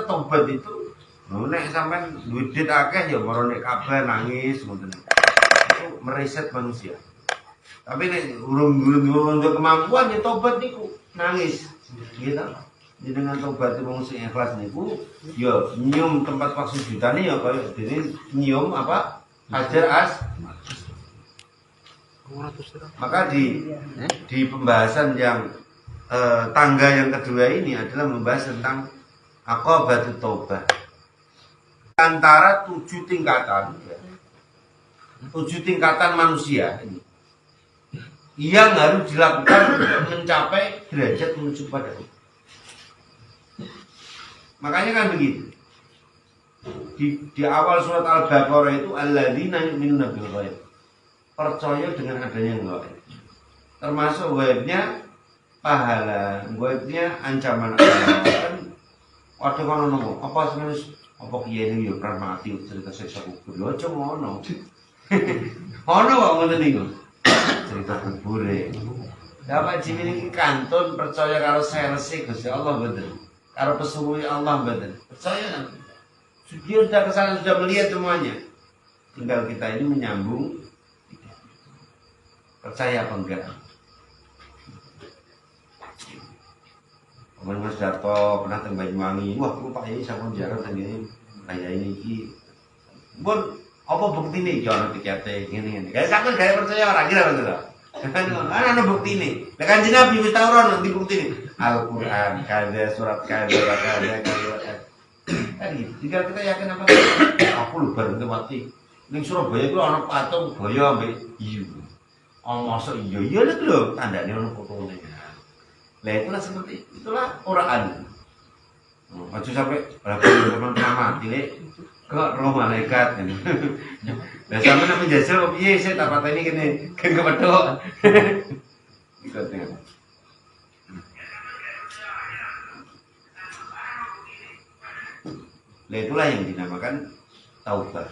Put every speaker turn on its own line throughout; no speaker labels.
ternyata tobat itu nek sampean duit akeh ya moro nek kabeh nangis ngoten. Itu mereset manusia. Tapi nek urung untuk kemampuan ya tobat niku nangis. Gitu. Dengan tobat wong sing ikhlas niku ya nyium tempat maksudane ya kaya dene nyium apa? Hajar maka di pembahasan yang tangga yang kedua ini adalah membahas tentang aqabatut taubah. Antara 7 tingkatan ya. 7 tingkatan manusia ini yang harus dilakukan untuk mencapai derajat menuju pada Allah. Makanya kan begitu. Di awal surat Al-Baqarah itu alladzina yu'minuna bil ghaib. Percaya dengan adanya ghaib. Termasuk ghaibnya pahala, ghaibnya ancaman Allah. Kan waduh kono nopo? Apa sebenarnya apa kiye ini yo pernah mati cerita siksa kubur. Yo aja ngono. Ono kok ngoten niku. Cerita kubur e. Dapat jimin iki kantun percaya karo serse Gusti Allah mboten. Karo pesuwuhe Allah mboten. Percaya. Dia sudah kesana, sudah melihat semuanya. Tinggal kita ini menyambung. Percaya apa enggak? Paman Mas Darto pernah teng Banyuwangi. Wah, ku Pak Yai sampun jarang teng ngene. Kayak ini iki. Pun apa buktine iki ana tikete ngene-ngene. Kayak sampean gaya percaya ora kira betul. Kan ana buktine. Lah Kanjeng Nabi wis tau ora nanti buktine. Al-Qur'an, kada surat kada. Kan gitu. Tinggal kita yakin apa? Aku lho bareng mati. Ning Surabaya ku ana patung boyo ambek hiu. Oh, masa iya lho tandane ono fotone. Lah itulah seperti itulah Quran. Aja sampai teman mati lek kok roh malaikat ini. Lah sampe nek menjajal piye sih tak pateni kene kan kepethuk. Ikut ya. Nah, itulah yang dinamakan taubat.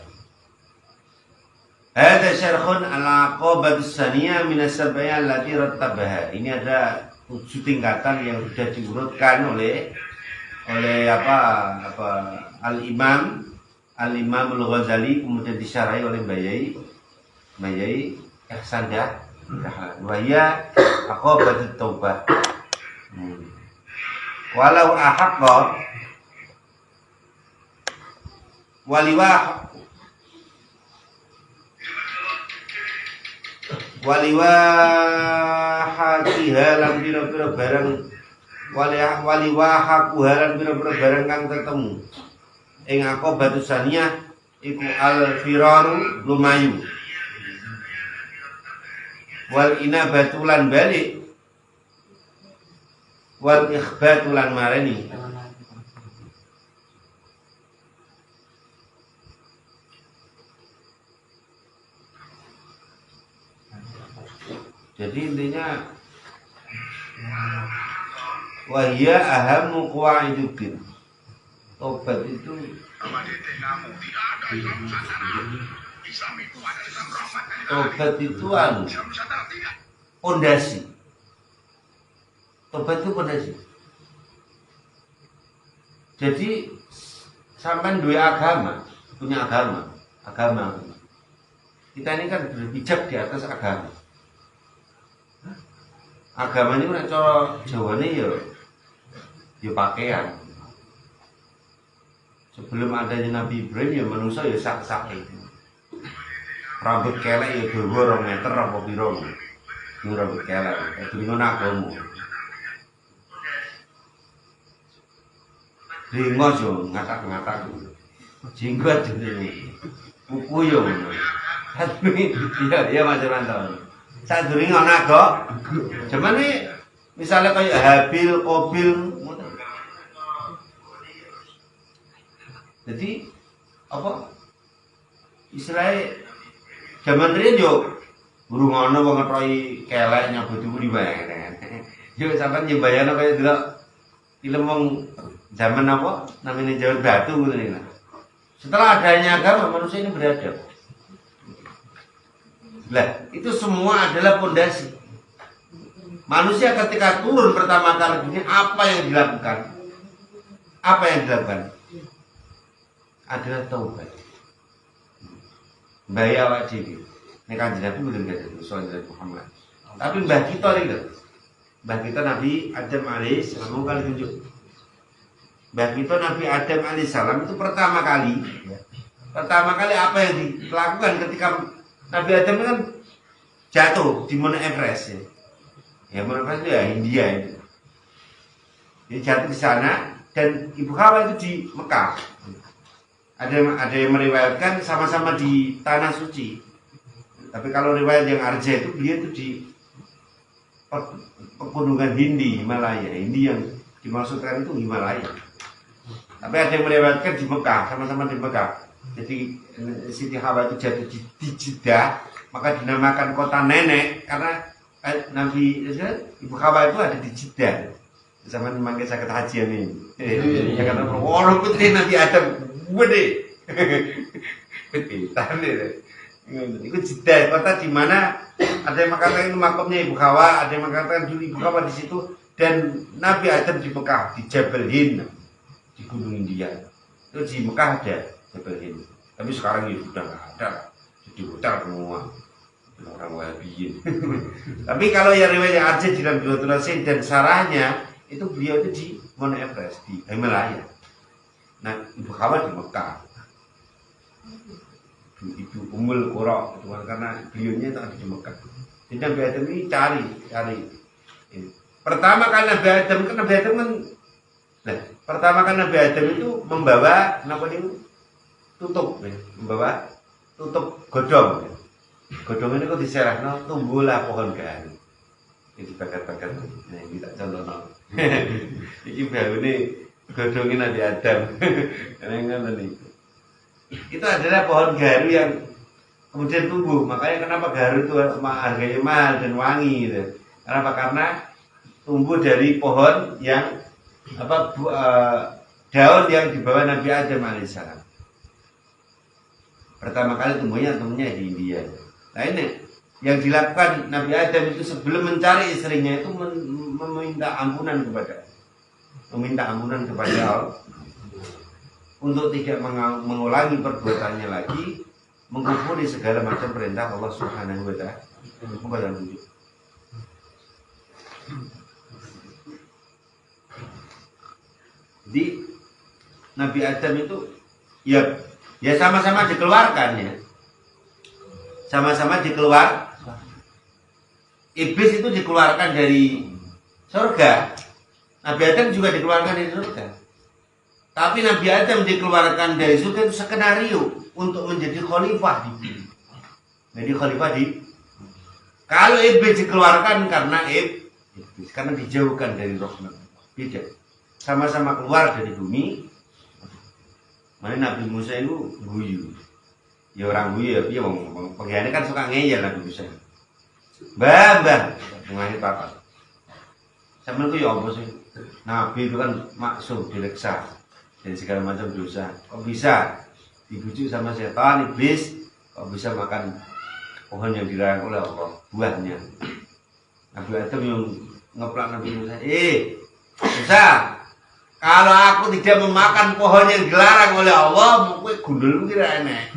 Hadza syarhun ala aqabatus saniyah min as-sab'iyah allati rattabaha. Ini ada 7 tingkatan yang sudah diurutkan oleh Al-Imam Al-Ghazali, kemudian disyarahi oleh Bayai Ihsan Dahlan. Wa hiya aqabatut taubah. Walau ahaqqa waliwahakiha lan pira-pira barang waliwahakuha lan pira-pira barang kang ketemu ing aqabatus saniyah iku al-firaru lumayu wal inabatu lan balik wal ikhbatu lan marani. Jadi intinya wahia ahamu qa'iduddin. Tobat itu pondasi. Tobat itu pondasi. Jadi sampai dua agama, punya agama. Kita ini kan berpijak di atas agama. Agama ini nek cara Jawane ya pakaian. Sebelum adanya Nabi Ibrahim ya manusia ya sak-sak itu. Rambut kelek ya dawa 2 meter apa pira. Ini rambut kelek, itu ngono agama. Ringos yo ngatak-ngatak. Jenggot jenenge. Kuku yo ngono. Iya Mas Ranto. Sadurunge ana kok. Cuman iki misale kaya Habil, Qabil. Jadi apa? Istilahnya zaman riyen yo burung ana wong ngetroki kelek nyabut di wae. Yo sampean nyembayana kaya delok film wong zaman apa? Namanya Jawa Batu ngono iki. Setelah adanya agama manusia ini beradab. Lah, itu semua adalah pondasi. Manusia ketika turun pertama kali ini apa yang dilakukan? adalah taubat. Mbaya awak dhewe. Nek Kanjeng Nabi mboten gadah dosa dari Muhammad. Tapi mbah kita niku. Mbah kita Nabi Adam alaihissalam kali tunjuk. Mbah kita Nabi Adam alaihissalam itu pertama kali apa yang dilakukan ketika Nabi Adam kan jatuh di Mount Everest ya. Ya Mount Everest itu ya India itu. Dia jatuh di sana dan Ibu Hawa itu di Mekah. Ada yang meriwayatkan sama-sama di tanah suci. Tapi kalau riwayat yang Arja itu dia itu di pegunungan Hindi, Himalaya. Hindi yang dimaksudkan itu Himalaya. Tapi ada yang meriwayatkan di Mekah, sama-sama di Mekah. Jadi Siti Hawa itu jatuh di Jeddah, maka dinamakan kota nenek karena Nabi Ibu Hawa itu ada di Jeddah. Zaman mangke sakit hajian ini. Ya kata orang putri Nabi Adam gede. Gede, tahan deh. Itu Jeddah, kota di mana ada yang mengatakan itu makamnya Ibu Hawa, ada yang mengatakan dulu Ibu Hawa di situ dan Nabi Adam di Mekah di Jabal Hind di Gunung India. Itu di Mekah ada Jabal Hind. Tapi sekarang ya sudah nggak ada, jadi hotel semua orang Wahabiyin. Tapi kalau yang riwayat Arja di dalam Bilatul dan sarahnya itu beliau itu di Mount Everest di Himalaya. Nah Ibu Hawa di Mekah. Ibu Ummul Qura itu karena beliaunya itu ada di Mekah. Jadi Nabi Adam ini cari. Pertama kan Nabi Adam kan pertama kan Nabi Adam itu membawa tutup, membawa tutup godong. Godong ini kok diserahno tumbuhlah pohon garu. Ini dibakar-bakar. Nah ini tak contohno. Iki baune godongnya Nabi Adam. Karena itu. Itu adalah pohon garu yang kemudian tumbuh. Makanya kenapa garu itu harganya mahal dan wangi gitu. Kenapa? Karena tumbuh dari pohon yang daun yang dibawa Nabi Adam alaihissalam. Pertama kali tumbuhnya di India. Nah ini yang dilakukan Nabi Adam itu sebelum mencari istrinya itu meminta ampunan kepada Allah untuk tidak mengulangi perbuatannya lagi, mengkufuri segala macam perintah Allah Subhanahu wa Ta'ala. Jadi Nabi Adam itu ya sama-sama dikeluarkan ya. Sama-sama Iblis itu dikeluarkan dari surga. Nabi Adam juga dikeluarkan dari surga. Tapi Nabi Adam dikeluarkan dari surga itu skenario untuk menjadi khalifah di bumi. Jadi khalifah di. Kalau iblis dikeluarkan karena dijauhkan dari rahmat. Beda. Sama-sama keluar dari bumi. Mana Nabi Musa itu guyu. Ya orang guyu ya, dia ngomong. Pengiannya kan suka ngeyel Nabi Musa. Mbah, ngomongin papa. Sama itu ya apa sih? Nabi itu kan maksum, dileksa dari segala macam dosa. Kok bisa dibujuk sama setan, iblis? Kok bisa makan pohon yang dilarang oleh Allah, buahnya? Nabi Adam yang ngeplak Nabi Musa. Musa, kalau aku tidak memakan pohon yang dilarang oleh Allah, mungkin gundul kira enak.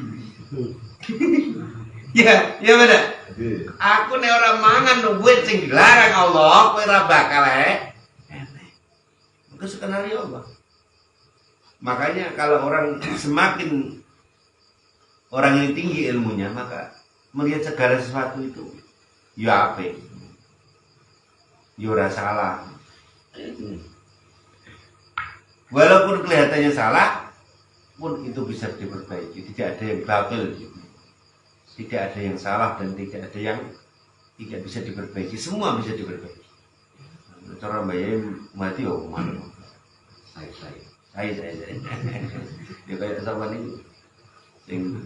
Ya benar. Aku nek ora mangan wit sing dilarang Allah, kowe ora bakal enak. Itu skenario Allah. Makanya kalau semakin orang yang tinggi ilmunya, maka melihat segala sesuatu itu ya apik. Ya ora salah. Walaupun kelihatannya salah, pun itu bisa diperbaiki. Tidak ada yang batil. Tidak ada yang salah dan tidak ada yang tidak bisa diperbaiki. Semua bisa diperbaiki. Cara bayar mati mana? Saya. Ya kayak sama ini, yang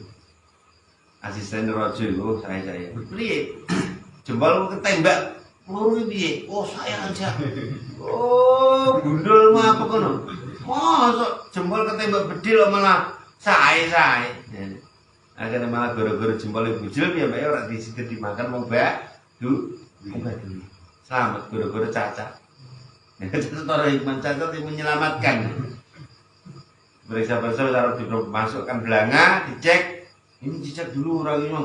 asisten rojo itu saya. Beli jempol ketembak, peluru piye? Oh saya aja. Oh gundul mah apa kono? Masuk jempol ketembak bedil malah saya. Akhirnya malah gara-gara jempolnya bujil ya mbak ya orang disitu dimakan mau dulu. Selamat gara-gara cacat. Setelah hikmah cacat yang menyelamatkan. Periksa-periksa taruh dimasukkan belanga, dicek. Ini dicek dulu orang ini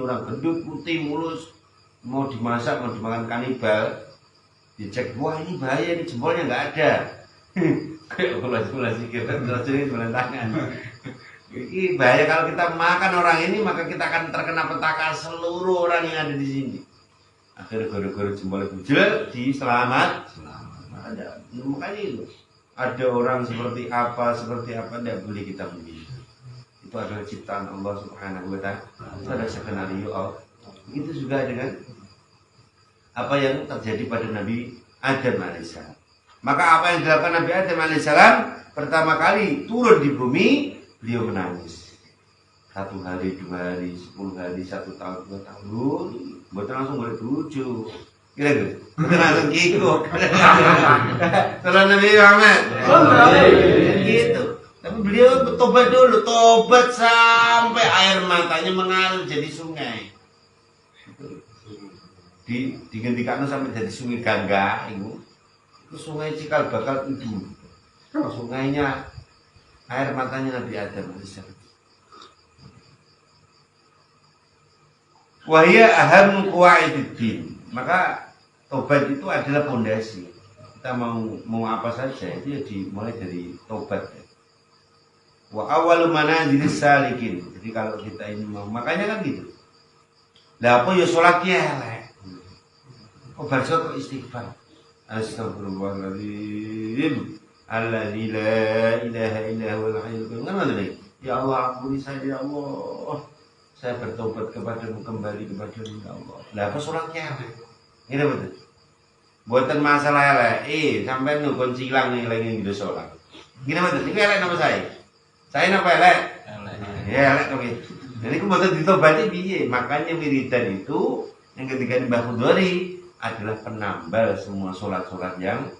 orang gendut, putih mulus, mau dimasak, mau dimakan kanibal. Dicek, wah ini bahaya, ini jempolnya nggak ada. Kayak ulas-ulas sikit, terus ini sebelah tangan. Ini bahaya kalau kita makan orang ini, maka kita akan terkena petaka seluruh orang yang ada di sini. Akhirnya gara-gara jempolnya bujel, diselamat. Makanya itu. Ada orang seperti apa, tidak boleh kita memilih. Itu adalah ciptaan Allah Subhanahu wa Ta'ala. Itu ada skenario Allah. Itu juga dengan apa yang terjadi pada Nabi Adam alaihissalam. Maka apa yang dilakukan Nabi Adam alaihissalam pertama kali turun di bumi, beliau menangis. 1 hari, 2 hari, 10 hari, 1 tahun, 2 tahun, bukan langsung boleh lucu. Gitu, bukan langsung kikuk. Salam Nabi Muhammad. Gitu. Tapi beliau bertobat dulu, tobat sampai air matanya mengalir jadi sungai. Digantikan sampai jadi sungai Gangga itu sungai Cikal Bakal itu. Sungainya air matanya Nabi Adam alaihissalam. Wahia aham qawaidid. Maka tobat itu adalah pondasi. Kita mau apa saja itu ya dimulai dari tobat. Wa awwalu manazilis salikin. Jadi kalau kita ini mau, makanya kan gitu. Lah apa ya salatnya elek. Kok baca kok istighfar. Astagfirullahaladzim. Alladzi la ilaha illa huwal hayyul qayyum. Kan ada nih. Ya Allah, ampuni saya ya Allah. Saya bertobat kepadamu, kembali kepadamu ya Allah. Lah apa salatnya elek? Ini betul. Buatan masalah elek. Sampai nukon silang nih lagi gitu sholat. Gini betul. Ini elek nama saya. Saya apa elek? Ya elek oke. Jadi aku buatan ditobati piye. Makanya wiridan itu yang ketika di Mbah Khudori adalah penambal semua sholat-sholat yang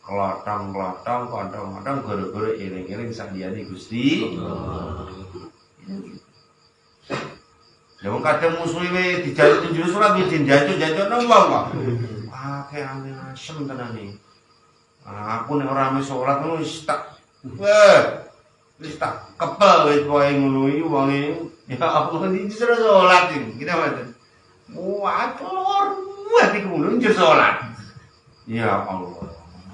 kelotong-kelotong, kontong-kontong, goro-goro, iring-iring sakliyane Gusti. Ya wong kadang musuhe dijaluk juru surat wis jancuk-jancuk nang wong kok. Akeh angin asem tenane. Aku nek ora ame salat wis tak kepel wis wae ngono iki wonge. Ya Allah iki jero salat iki. Kita mboten. Watur ati ngono jero salat. Ya Allah.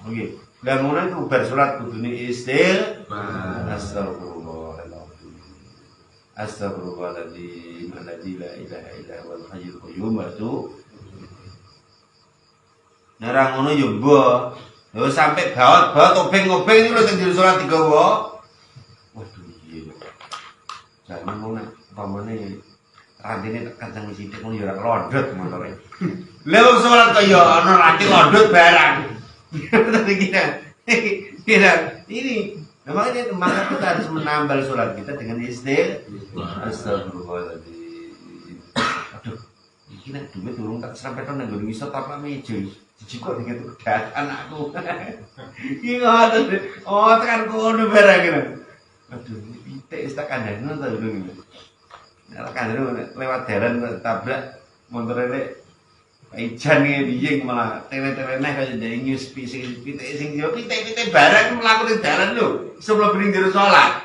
Nggih. Lah ngono itu bar salat kudune Astagfirullahaladzim alladzi la ilaha illa huwal hayyul qayyum itu. Nerang ngono yo mbok. Lho sampe baot-baot obeng-obeng iki lho sing salat digawa. Waduh iya. Jangan mau nek pamane rantine kenceng sithik ngono yo ora klodot motore. Lha wong salat kaya ana ranting klodot barang. Kita ini maka kita harus menambal sholat kita dengan istighfar. Astagfirullahaladzim. Aduh, ini nak duit turun tak sampai tahun nggak bisa tak meja. Cici kok dengan kedat anakku. Ini ngotot, oh tekan kono barang gitu. Aduh, pitik istakan dan nonton dulu. Nah, kan lewat jalan tabrak motor ini. Ijan nih biye malah tele-teleneh kaya ndek nyus pitik sing yo pitik-pitik barang mlaku ning dalan lho sebelum bering jero salat.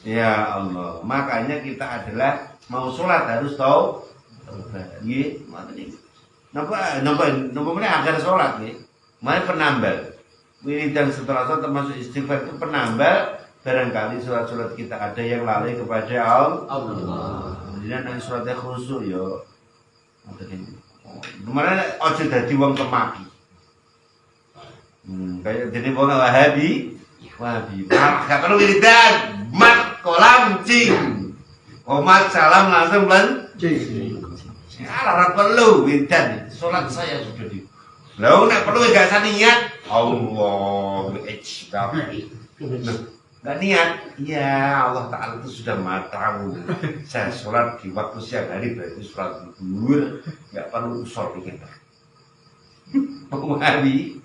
Ya Allah, makanya kita adalah mau salat harus tahu nggih, ngoten iki. Napa meneh agar salat nggih. Mari penambal. Wiridan setelah salat termasuk istighfar itu penambal barangkali salat-salat kita ada yang lalai kepada Allah. Jadi nek salatnya khusyuk yo ngoten iki. Kemarin ojo dadi wong kemaki. Kayak jadi wong Wahabi. Gak perlu wiridan, mat kolam cing. Omat salam langsung cing. Ora perlu wiridan. Salat saya sudah di. Lah nek perlu gak usah niat. Allah gak niat. Ya Allah Ta'ala itu sudah matamu. Saya sholat di waktu siang hari berarti sholat zuhur. Gak perlu usul kita. Pengawi.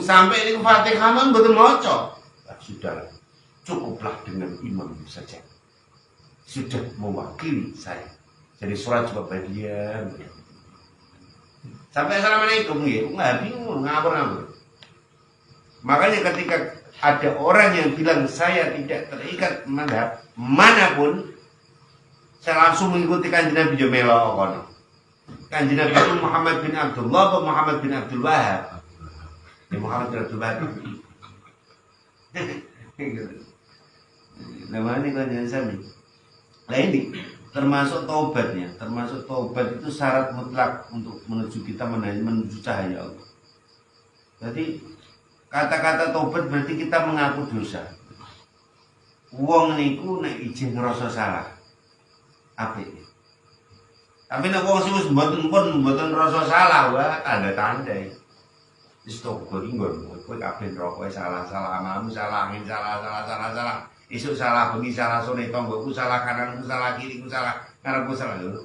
Sampai ini Fatihah man betul moco. Sudah cukuplah dengan imam saja. Sudah mewakili saya. Jadi sholat coba bagian. Sampai assalamualaikum ya. Nggak bingung ngabur-ngabur. Makanya ketika ada orang yang bilang saya tidak terikat madhab manapun, saya langsung mengikuti kanjeng Nabi Jomelo kono. Kanjeng Nabi itu Muhammad bin Abdullah atau Muhammad bin Abdul Wahab? Ya Muhammad bin Abdul Wahab. Namanya kanjeng Nabi. Nah ini termasuk taubatnya, termasuk taubat itu syarat mutlak untuk menuju kita menuju cahaya Allah. Jadi kata-kata taubat berarti kita mengaku dosa. Wong niku nek ijih ngrasa salah. Apik. Tapi nek wong sing wis mboten rasa salah, wah tanda-tanda. Wis tobat iki kowe kabeh rokok salah amalmu salah, angin salah. Isuk salah bengi salah sore tonggoku salah kananku salah kiriku salah ngarepku salah lho.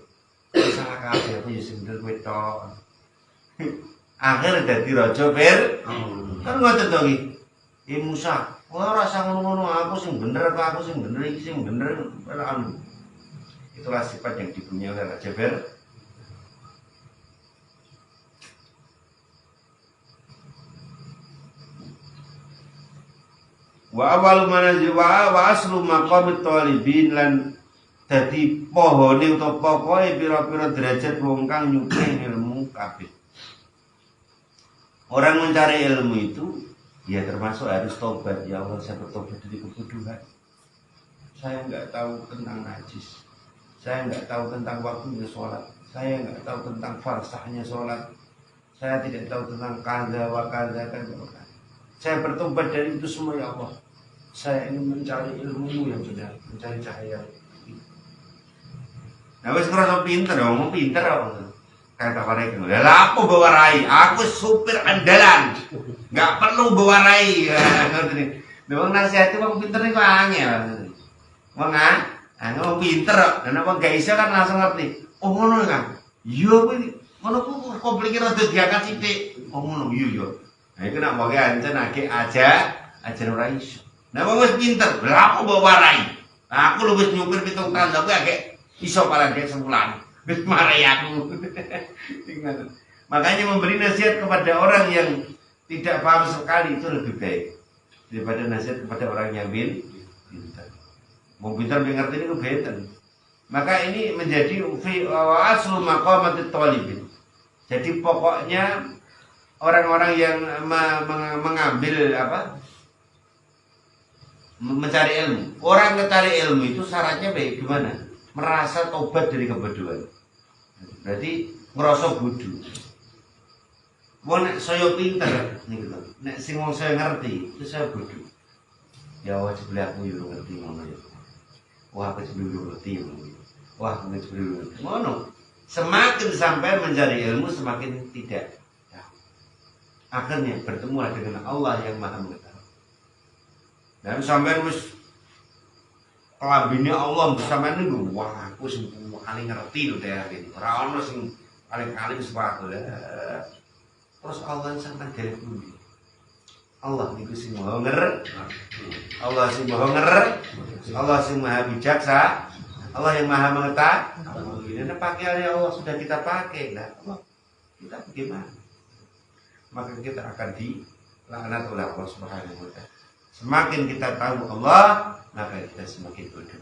Salah kabeh apa ya sing bener kowe tok. Akhir dadi raja kan ngoten to iki. Musa, ora rasa ngono-ngono aku sing bener apa aku sing bener iki sing bener anu. Itulah sifat yang dipunyai oleh Raja Ber. Wa awal manazil wa aslu maqamit talibin lan dadi pohone utawa pokoke pira-pira derajat wong kang nyukupi ilmu kabeh. Orang mencari ilmu itu ya termasuk harus tobat. Ya Allah, saya bertobat dari kebodohan. Saya enggak tahu tentang najis. Saya enggak tahu tentang waktunya sholat. Saya enggak tahu tentang farsahnya sholat. Saya tidak tahu tentang kaza wa kaza. Saya bertobat dari itu semua ya Allah. Saya ingin mencari ilmu yang sudah mencari cahaya. Nah, wis ngerasa pinter, ngomong pinter apa? Kata mereka, lah aku bawa rai, aku supir andalan, nggak perlu bawa rai. Memang nasihat itu orang pinter itu angel. Wong ngomong pinter, dan apa gak bisa kan langsung ngerti. Oh ngono kan? Iya, ngono kok pikir rada diangkat sithik. Oh ngono, iya. Nah itu nak pokoke ancen aja ora iso. Nah wong wis pinter, lah aku bawa rai. Aku lu wis nyupir 7 tahun, aku agak iso paling gak sebulan. Wis marai aku. Makanya memberi nasihat kepada orang yang tidak paham sekali itu lebih baik daripada nasihat kepada orang yang pintar. Mau pintar mengerti itu beten. Maka ini menjadi aslu maqamatit talibin. Jadi pokoknya orang-orang yang mengambil mencari ilmu. Orang mencari ilmu itu syaratnya baik gimana? Merasa tobat dari kebodohan. Berarti ngerasa bodoh. Wong nek saya pinter niku lho. Nek sing wong saya ngerti, itu saya bodoh. Ya wah sebelah aku yo ngerti ngono ya. Wah aku sebelah ngerti ngono. Wah aku sebelah ngerti. Ngono. Semakin sampai mencari ilmu semakin tidak. Ya. Akhirnya bertemu dengan Allah yang Maha Mengetahui. Dan sampai wis kelambine Allah bersama niku, wah aku sing paling ngerti lho daerah ini. Ora ono sing paling sepatu lah. Terus Allah sampai dari bumi. Allah niku sing maha ngerti. Allah sing maha ngerti. Allah sing maha bijaksana. Allah yang maha mengetahui. Dan pakaiannya Allah sudah kita pakai. Nah, Allah kita bagaimana? Maka kita akan dilaknat oleh Allah Subhanahu wa taala. Semakin kita tahu Allah, maka kita semakin bodoh.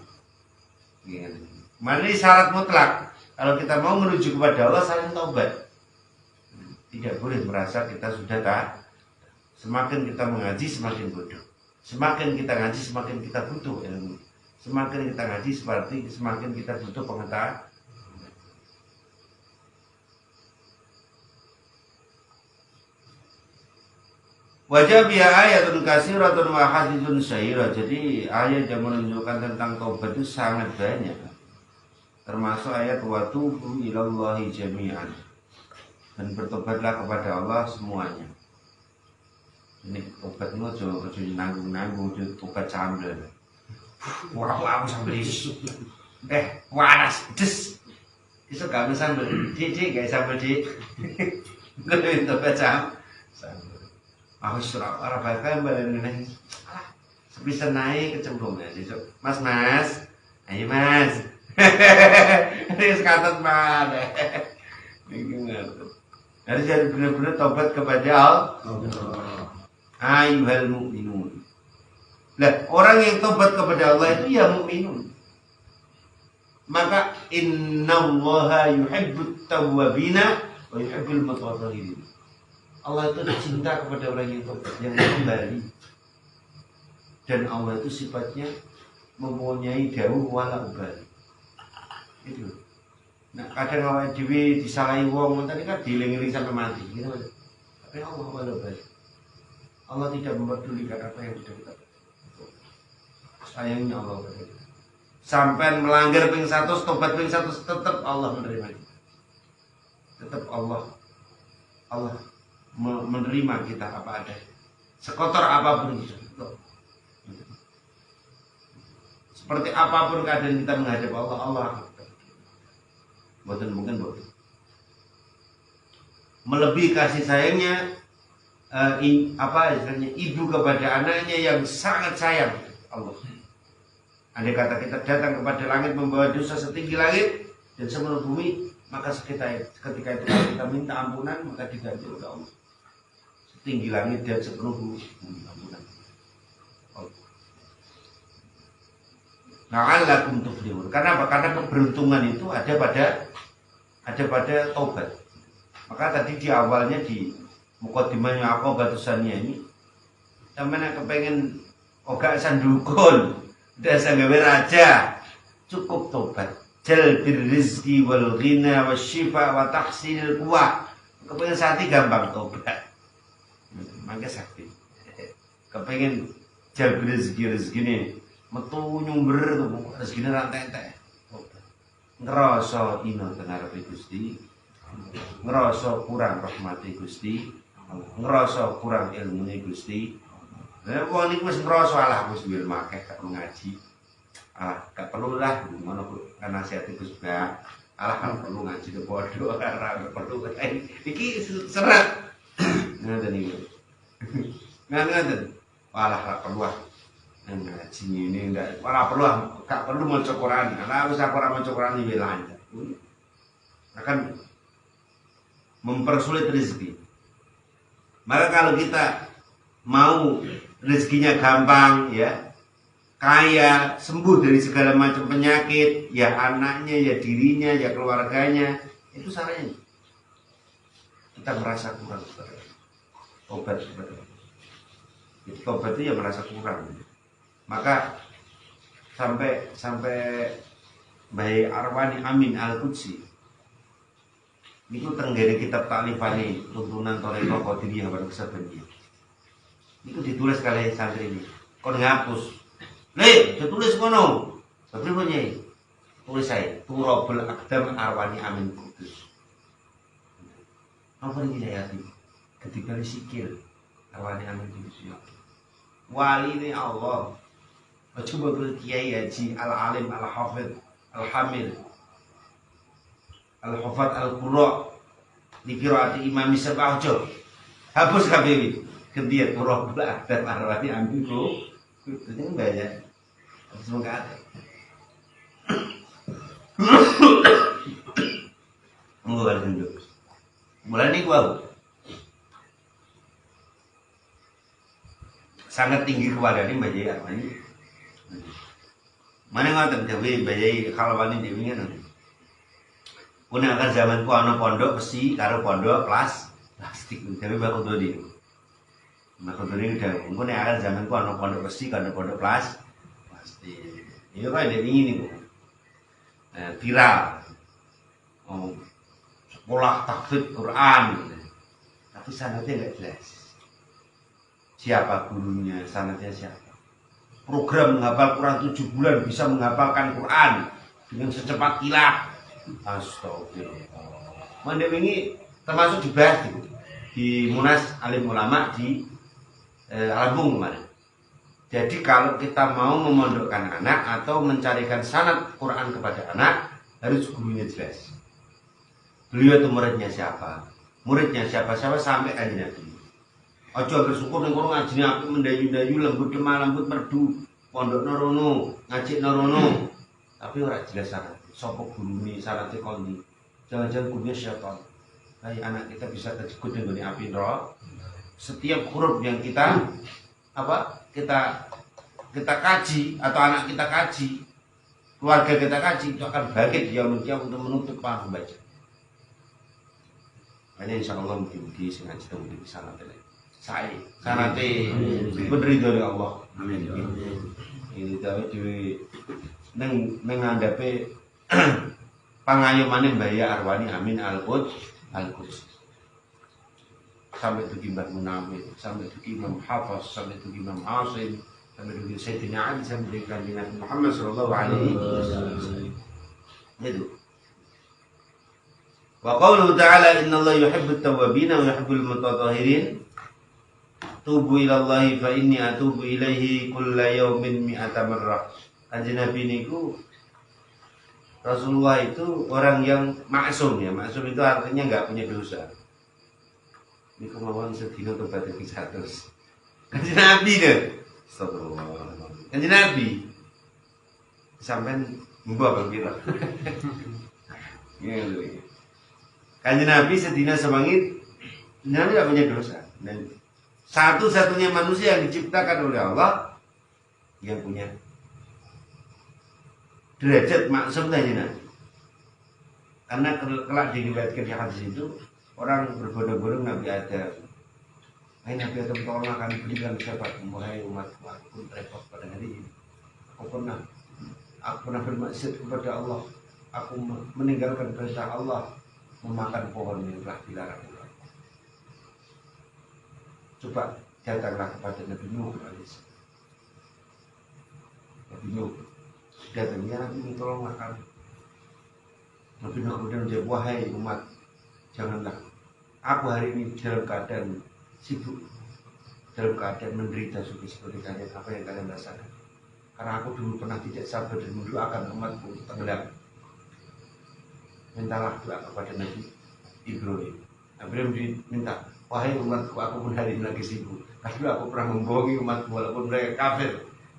Mana syarat mutlak. Kalau kita mau menuju kepada Allah, saling taubat. Tidak boleh merasa kita sudah tak. Semakin kita mengaji, semakin bodoh. Semakin kita ngaji, semakin kita butuh ilmu. Semakin kita ngaji, semakin kita butuh pengetahuan. Wajah biya ayatun kasiratun wa hadithun syairah. Jadi ayat yang menunjukkan tentang taubat itu sangat banyak. Termasuk ayat wa tubu ilallahi jami'an. Dan bertobatlah kepada Allah semuanya. Ini tobat itu aja nanggung-nanggung, tobat sambil. Wah, aku sambil waras, des. Itu gak bisa sambil, di, gak sambil di. Gue tobat sambil. Aku suruh orang bakal balen ini, bisa naik kecemplung ya, mas, ayo mas, ini sekatat mana, ini gimana? Harus jadi benar-benar tobat kepada Allah. Ayyuhal mu'minun. Nah, orang yang tobat kepada Allah itu ya mukminun. Maka innallaha yuhibbut tawwabina wa yuhibbul mutatahhirin. Allah itu cinta kepada orang yang tobat, yang kembali. Dan Allah itu sifatnya mempunyai dawuh wala ubali. Itu. Nah, kadang awake dhewe disalahi wong tadi kan dieling-eling sampai mati, gitu. Tapi Allah wala ubali. Allah tidak mempedulikan apa yang sudah kita. Sayangnya Allah kepada kita. Sampai melanggar ping 100, tobat ping 100, tetap Allah menerima kita. Tetap Allah menerima kita apa ada. Sekotor apapun itu. Seperti apapun keadaan kita menghadap Allah, Allah akan mungkin melebihi kasih sayangnya istilahnya ibu kepada anaknya yang sangat sayang Allah. Andai kata kita datang kepada langit membawa dosa setinggi langit dan seluruh bumi, maka ketika itu kalau kita minta ampunan maka diganti oleh Allah. Setinggi langit dan sepenuh bumi ampunan. La'allakum tuflihun. Karena apa? Karena keberuntungan itu ada pada taubat. Maka tadi di awalnya di mukadimahnya Aqabah Tusaniyah ini sampeyan kepengen ogak sandukun, dasa gawe raja, cukup taubat. Jalbir rizki wal ghina wasyifa wa tahsinil quwa. Kepengen sakti gampang taubat. Mangga sakti. Kepengen jalbir rezeki nih metu nyumber tuh rezekine ra entek. Ngerasa ino tengarepe Gusti, ngerasa kurang rahmati Gusti, ngerasa kurang ilmune Gusti. Lah wong niku wis ngerasa alah wis duwe makeh gak ngaji. Alah gak perlu lah ngono kan nasihat Gus Bak. Alah kan perlu ngaji ke padha ora perlu iki serat. Ngoten niku. Ngoten. Alah ra perlu ngaji ini enggak perlu maca Quran. Karena harus ora maca Quran iki lancar. Akan mempersulit rezeki. Maka kalau kita mau rezekinya gampang ya, kaya, sembuh dari segala macam penyakit, ya anaknya, ya dirinya, ya keluarganya, itu caranya. Kita merasa kurang obat kepada Allah. Jadi obat itu ya merasa kurang. Maka sampai Mbah Arwani Amin Al-Qudsi niku tenggene kitab taklifane tuntunan Thariqah Qadiriyah pada kesabannya. Niku ditulis kali santri ini. Kon ngapus. Ditulis ngono. Tapi punya tulis saya Turabul Aqdam Arwani Amin Qudus. Apa ini ayat ini? Ketika disikil Arwani Amin Qudus. Wali ini Allah. Coba ke Kiai Haji Al-Alim Al-Hafidh Al-Hamil Al-Hafadh Al-Qurra di qiraati Imam Sabah aja. Hapus kabeh. Kedia Turabul Aqdam Arwani Amin Qudus. Itu banyak. Semoga ada. Mulai dulu. Mulai nih gua. Sangat tinggi kewadani Mbak Jaya Arwani. Mana ngoten dewe Mbak Jaya Khalwani dewe ngono. Kuna akan zaman ku ana pondok besi karo pondok plastik dewe Mbak Kudodi. Mbak Kudodi udah kuna akan zaman ku ana pondok besi karo pondok plastik. Itu kan dari ini kok. Viral. Sekolah tahfidz Quran. Tapi sanadnya enggak jelas. Siapa gurunya, sanadnya siapa? Program menghafal Quran 7 bulan bisa menghafalkan Quran dengan secepat kilat. Astagfirullah. Mandem ini termasuk dibahas di Munas Alim Ulama di Lampung kemarin. Jadi kalau kita mau memondokkan anak atau mencarikan sanad Quran kepada anak, harus gurunya jelas. Beliau itu muridnya siapa? Muridnya siapa-siapa sampai kanjeng Nabi. Aja bersyukur ning kono ngajine apik mendayu-dayu lembut lemah lembut merdu pondok norono ngaji norono tapi ora jelas sanad sapa gurune sanate kondi jangan-jangan gurunya syaitan kayak anak kita bisa terjebak dengan api neraka setiap huruf yang kita kita kaji atau anak kita kaji, keluarga kita kaji, itu akan bangkit dia untuk menutup paham baca. Hanya insya Allah mugi-mugi sing ngaji teng mriki sanate. Sanate bener dari Allah.
Amin.
Ini dhewe neng ngandhape pangayomane Mbah Arwani Amin Al-Quds. Sampai itu Mbah Munawir, sampai itu Imam Hafiz, sampai itu Imam Asim, sampai itu Sayyidina Ali, sampai itu Kanjeng Nabi Muhammad sallallahu alaihi wasallam. Itu. Wa qauluhu ta'ala innallaha yuhibbut tawwabin wa yuhibbul mutatahhirin. Tubu ilallahi fa inni atubu ilaihi kulla yaumin mi'ata marrah. Kanjeng Nabi niku Rasulullah itu orang yang maksum ya. Maksum itu artinya enggak punya dosa. Niku mawon sedina tobat iki 100. Kanjeng Nabi deh. Astagfirullah. Kanjeng Nabi sampean mbok kira. Ya lho. Kanjeng Nabi sedina semangit Nabi tidak punya dosa. Dan satu-satunya manusia yang diciptakan oleh Allah yang punya derajat maksum tadi Nabi. Karena kelak diriwayatkan di hadis itu orang berbondong-bondong Nabi Adam. Nabi Adam tolong akan berikan syafaat wahai umatku, aku repot pada hari ini. Aku pernah bermaksiat kepada Allah. Aku meninggalkan perintah Allah, memakan pohon yang telah dilarang oleh Allah. Coba datanglah kepada Nabi Nuh alaihissalam. Nabi Nuh datangnya Nabi tolong makan. Nabi Nuh kemudian menjawab, wahai umat, janganlah aku hari ini dalam keadaan sibuk, dalam keadaan menderita seperti kalian, apa yang kalian rasakan. Karena aku dulu pernah tidak sabar dan mendoakan umatku untuk tenggelam. Mintalah doa kepada Nabi Ibrahim. Nabi Ibrahim diminta, wahai umatku, aku pun hari ini lagi sibuk. Karena aku pernah membohongi umatku walaupun mereka kafir,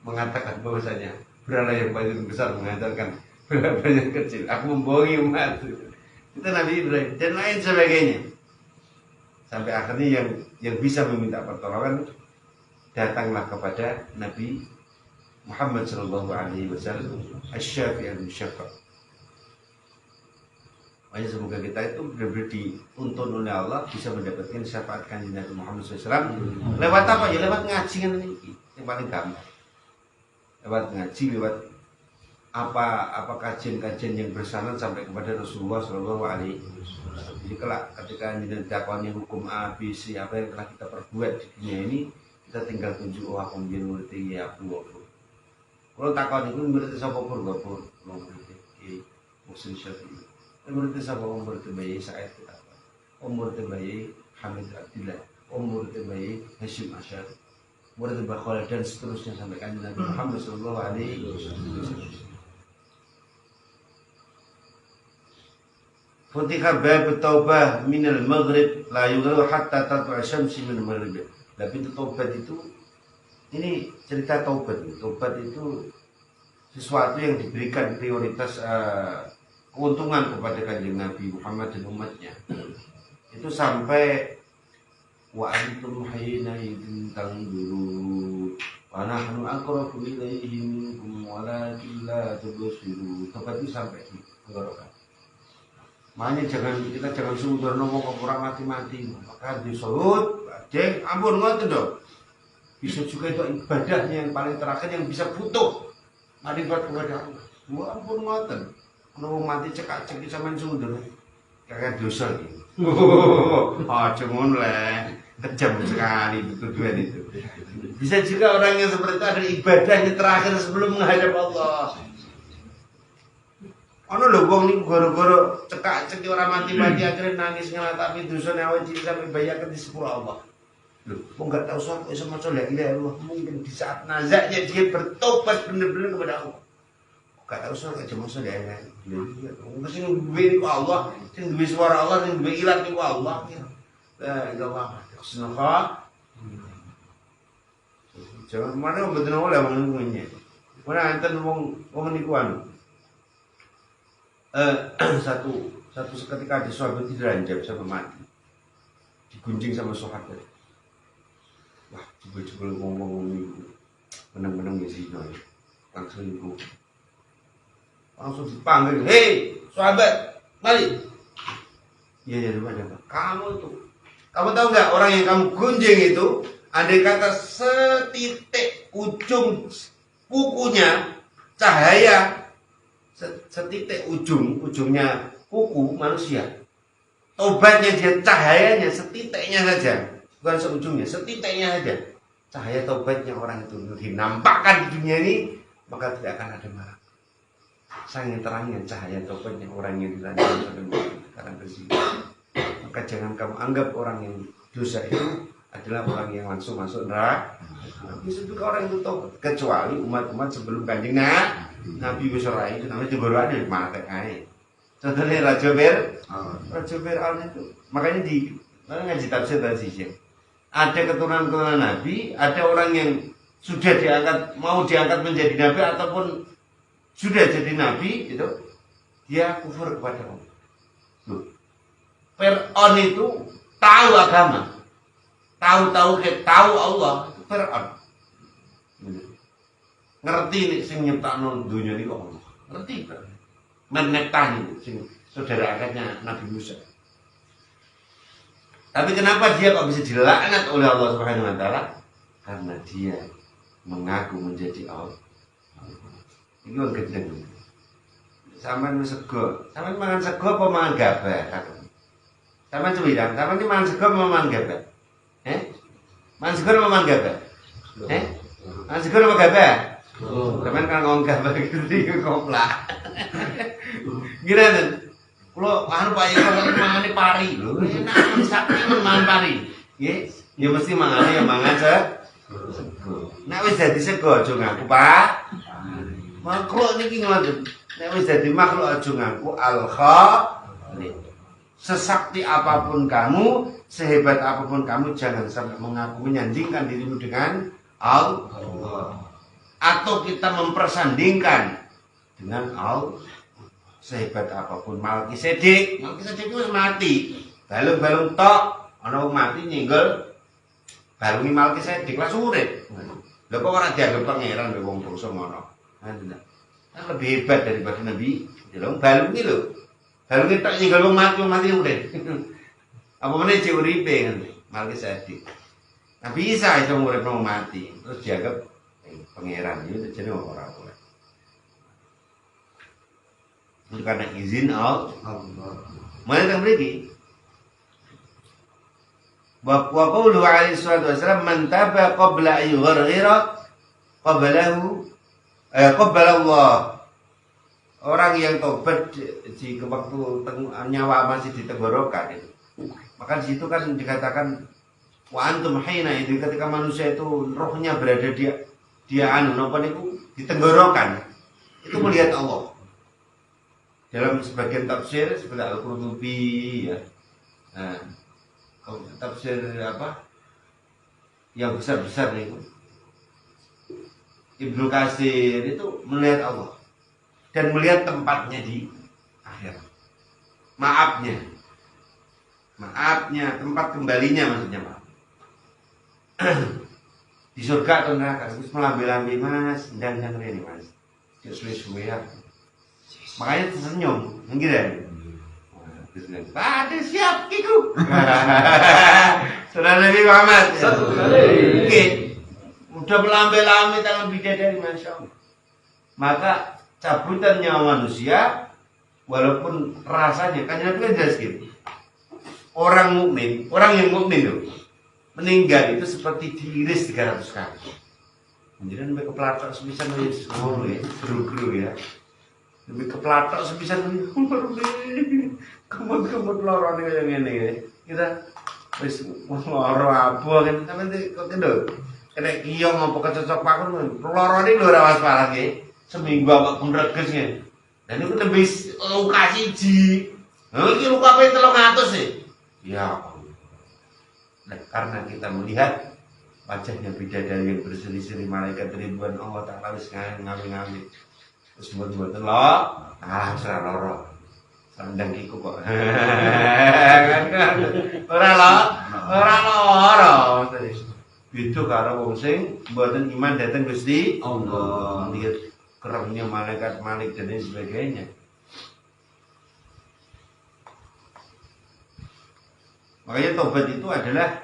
mengatakan bahwasanya berhala yang paling besar mengatakan berhala yang kecil. Aku membohongi umat. Itu Nabi Ibrahim dan lain sebagainya. Sampai akhirnya yang bisa meminta pertolongan datanglah kepada Nabi Muhammad sallallahu alaihi wasallam, asy-syafi' al-musyaffa'. Makanya semoga kita itu benar-benar dituntun oleh Allah bisa mendapatkan syafaat Kanjeng Nabi Muhammad SAW. Lewat apa ya? Lewat ngaji kan ini yang paling gampang. Lewat ngaji, lewat apa kajian-kajian yang bersanad sampai kepada Rasulullah Shallallahu Alaihi Wasallam. Jadi kelak ketika dakwahnya hukum A, B, C apa yang telah kita perbuat di dunia ini, kita tinggal tunjuk aku menjadi murid ya aku. Kalau takon itu murid sapa pur gopur, murid Muslim Syafi'i. Murid sapa murid bayi Sa'id kita. Murid bayi Hamid Abdillah. Murid bayi Hashim Asy'ari. Murid Bakhol dan seterusnya sampai Kanjeng Nabi Muhammad Shallallahu Alaihi Wasallam. Futiha bab taubah minal maghrib la yughru hatta tatlu'a syamsi min maghrib. Tapi itu taubat itu ini cerita taubat. Taubat itu sesuatu yang diberikan prioritas keuntungan kepada Kanjeng Nabi Muhammad dan umatnya. Itu sampai wa antum hayna idin tanzuru wa nahnu aqrabu ilayhi minkum walakin la tubsirun. Taubat itu sampai di tenggorokan. Makanya kita jangan suudon ngomong kurang mati-mati. Maka disurut, jeng, ampun ngoten dong. Bisa juga itu ibadahnya yang paling terakhir yang bisa butuh marifat kepada Allah. Wah, ampun ngoten. Kalau mati cekak-cekik sampean suudon. Kakek dosa iki. Aja ngono le. Kejam sekali tujuan itu. Bisa juga orang yang seperti itu ada ibadahnya terakhir sebelum menghadap Allah. Ono lho wong niku gara-gara cekak-cekik ora mati-mati akhirnya nangis ngelatapi dosane awake cilik sampai bayangkan di sepura Allah. Lho, kok enggak tahu soal iso maca la ilaha illallah mungkin di saat nazaknya dia bertobat benar-benar kepada Allah. Enggak tahu soal aja maca la ilaha illallah. Wong sing duwe niku Allah, sing duwe suara Allah, sing duwe ilat niku Allah. La ilallah. Sunnaha. Jangan mana mboten oleh wong niku nyek. Ora enten wong niku anu. Satu seketika di sahabat diranjam sampai mati, digunjing sama sahabat. jebul-jebul ngomong niku. Meneng-meneng ya zina. Langsung iku. Langsung dipanggil, "Hei, sahabat, mari." Iya, rupanya. Kamu tahu nggak orang yang kamu gunjing itu, andai kata setitik ujung kukunya cahaya, setitik ujungnya kuku manusia, tobatnya dia cahayanya setitiknya saja, bukan seujungnya, setitiknya saja. Cahaya tobatnya orang itu dinampakkan di dunia ini, maka tidak akan ada marah. Sangat terangnya cahaya tobatnya orang yang dilanjutkan sekarang bersih. Maka jangan kamu anggap orang yang dosa itu adalah orang yang langsung masuk neraka. Bisa juga orang itu tobat, kecuali umat-umat sebelum Kanjeng Nabi besar itu namanya jeboroane mana kae. Contohnya Raja Fir'aun itu. Makanya di ngaji tafsir tadi sih. Ada keturunan-keturunan Nabi, ada orang yang sudah diangkat, mau diangkat menjadi Nabi ataupun sudah jadi Nabi, itu dia kufur kepada Allah. Fir'aun itu tahu agama, tahu Allah, itu Fir'aun. Ngerti nih sing nyiptakno dunya niku Allah. Ngerti kan? Menekani sing saudara angkatnya Nabi Musa. Tapi kenapa dia kok bisa dilaknat oleh Allah Subhanahu wa taala? Karena dia mengaku menjadi Allah. Iki wong gedeng. Sampeyan sego, sampeyan mangan sego apa mangan gabah? Sampeyan cuwiran, sampeyan iki mangan sego apa mangan gabah? Mangan sego apa mangan gabah? Mangan sego apa gabah? Sampeyan kan ngomong gabah iki koplak. Gimana? Kalau Pak Yusuf mangane pari lho, enak sakit mangan pari. Nggih, ya mesti mangane ya mangan sego. Nek wis dadi sego aja ngaku, Pak. Makhluk niki ngoten. Nek wis dadi makhluk aja ngaku al-khaliq. Sesakti apapun kamu, sehebat apapun kamu, jangan sampai mengaku menyandingkan dirimu dengan Allah. Atau kita mempersandingkan dengan Allah. Sehebat apapun Malkisedek itu mati. Balung-balung tok, ana wong mati nyinggol balungi Malkisedek lah urip. Lha kok ora dianggap pangeran lho wong dosa ngono. Kan lebih hebat daripada Nabi. Lho balungi lho. Balungi tok nyinggol wong mati urip. Apa meneh cek uripe kan Malkisedek. Nabi Isa itu urip wong mati, terus dianggap pangeran. Itu jenenge ora boleh. Itu karena izin Allah. Mana yang beri? Wa qawlu alaihi salatu wasallam man taba qabla an yugharghira qablahu qabbala Allah. Orang yang tobat di waktu nyawa masih di tenggorokan itu. Maka di situ kan dikatakan wa antum hina itu ketika manusia itu rohnya berada dia napa niku di tenggorokan. Itu melihat Allah. Dalam sebagian tafsir seperti Al-Qurtubi ya. Nah, tafsir apa? Yang besar-besar itu. Ibnu Katsir itu melihat Allah dan melihat tempatnya di akhirat. Maafnya, tempat kembalinya maksudnya, Pak. Di surga atau neraka, terus melambi-lambi Mas, dan ini Mas. Suwe-suwe ya. Makanya tersenyum, enggak? Ada siap kiku. Saudara Nabi Muhammad. Oke. Udah melambai-lambai tangan bidadari, masya Allah. Maka cabutan nyawa manusia, walaupun rasanya, kan Nabi kan jelas gitu. Orang yang mukmin itu meninggal itu seperti diiris 300 kali. Jadi sampai kepelatak sebisa nulis gru-gru ya. Lebih keplatok sebisa kemut-kemut lorone kaya ngene ya. Kita wis loro abuh kan sampe kok kendel. Kena kiyong apa kecocok pakon lorone lho ora wasparas nggih. Seminggu awak pun reges nggih. Dan itu lebih luka siji. Nah, iki luka ping 300 sih. Ya Allah. Nah, karena kita melihat wajahnya bidadari yang berseri-seri malaikat ribuan Allah Ta'ala wis ngawi-ngawi. Terus buat-buat lo, serah loro, sandang kiku kok. Orang loro. Beda karo wong sing mboten iman dhateng Gusti Allah, lihat kerengnya malaikat Malik dan lain sebagainya. Makanya tobat itu adalah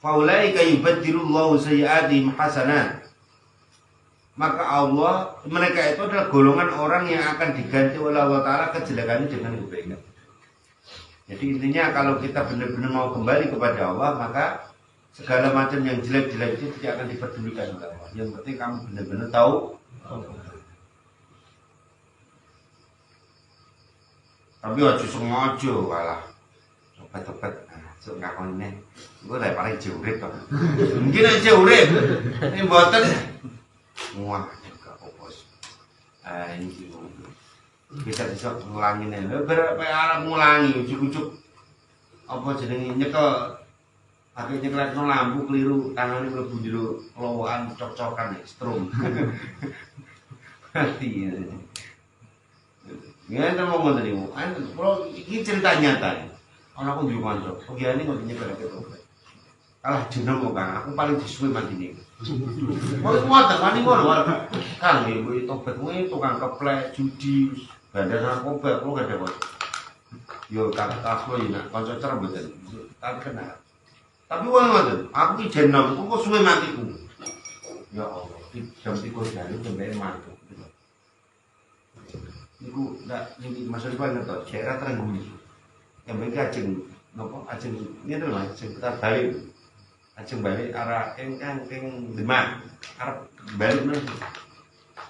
faulaika yubaddilullahu sayyi'atihim hasanat. Maka Allah, mereka itu adalah golongan orang yang akan diganti oleh Allah Ta'ala kejelekannya dengan kebaikan. Jadi intinya kalau kita benar-benar mau kembali kepada Allah, maka segala macam yang jelek-jelek itu tidak akan dipedulikan oleh Allah. Yang penting kamu benar-benar tahu. Tapi aja sengaja kalah. Tobat-tobat, sok ngakoni. Gue lah paling jurip kok. Mungkin aja urip. Ini mboten. Wah, gak fokus. Ini bisa ngulangi nih. Berapa arah ngulangi ujuk-ujuk apa jenenge nyekel. Pakai nyekel lampu keliru, tangannya mlebu jero lowokan cok-cokan strum. Mati. Ya itu mau ngoten niku. Kalau iki cerita nyata. Ana aku duwe kanca, pegiyane kok nyekel gitu. Alah jeneng kok Kang, aku paling disuwe mantine. Kok ngoten wani ngono. Kang nggih tobat kuwi tukang keplek, judi, bandar narkoba, kok gak ada kok. Yo kakak aku ya kanca cerem mboten. Tak kenal. Tapi wong ngoten, aku ki jenom, kok suwe matiku. Ya Allah, jam 3 dari sampai mati. Niku ndak niki maksud kok ngerti, daerah Trengguli. Yang mereka ajeng napa ajeng ini adalah ajeng kita balik. Ajeng balik arah engkang Demak. Arep balik nang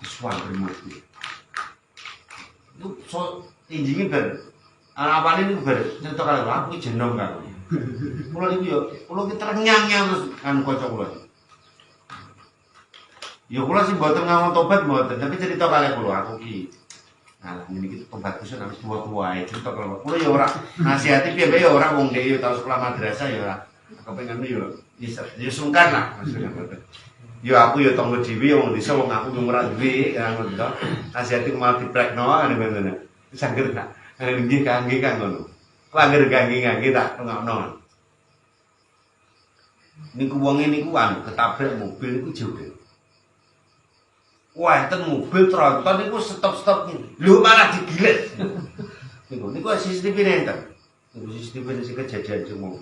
Iswan remote. Itu so injingin ber apane niku ber cerita kali aku jenom kan. Kula niku yo kula ki ternyang-nyang terus kan kanca kula. Ya kula sing mboten ngawon tobat mboten, tapi cerita kali kula aku ki. Nah, ini kita tobat kusun habis tua-tua ya cerita kalau kula ya ora nasihati piye ya ora wong dhewe tau sekolah madrasah ya ora. Kepengen yo ya sungkan lah maksudnya. Yo aku yo tanggo dhewe wong desa wong aku yo ora duwe kan ngono to. Nasihati malah diprekno kan ngono. Sangger tak. Nggih Kang ngono. Langgar gangge tak tengokno. Niku wong niku kan ketabrak mobil niku jauh. Wah, enten mobil tronton niku stop niku. Lho malah digilet. Niku CCTV enten. Niku CCTV sing kejadian cuma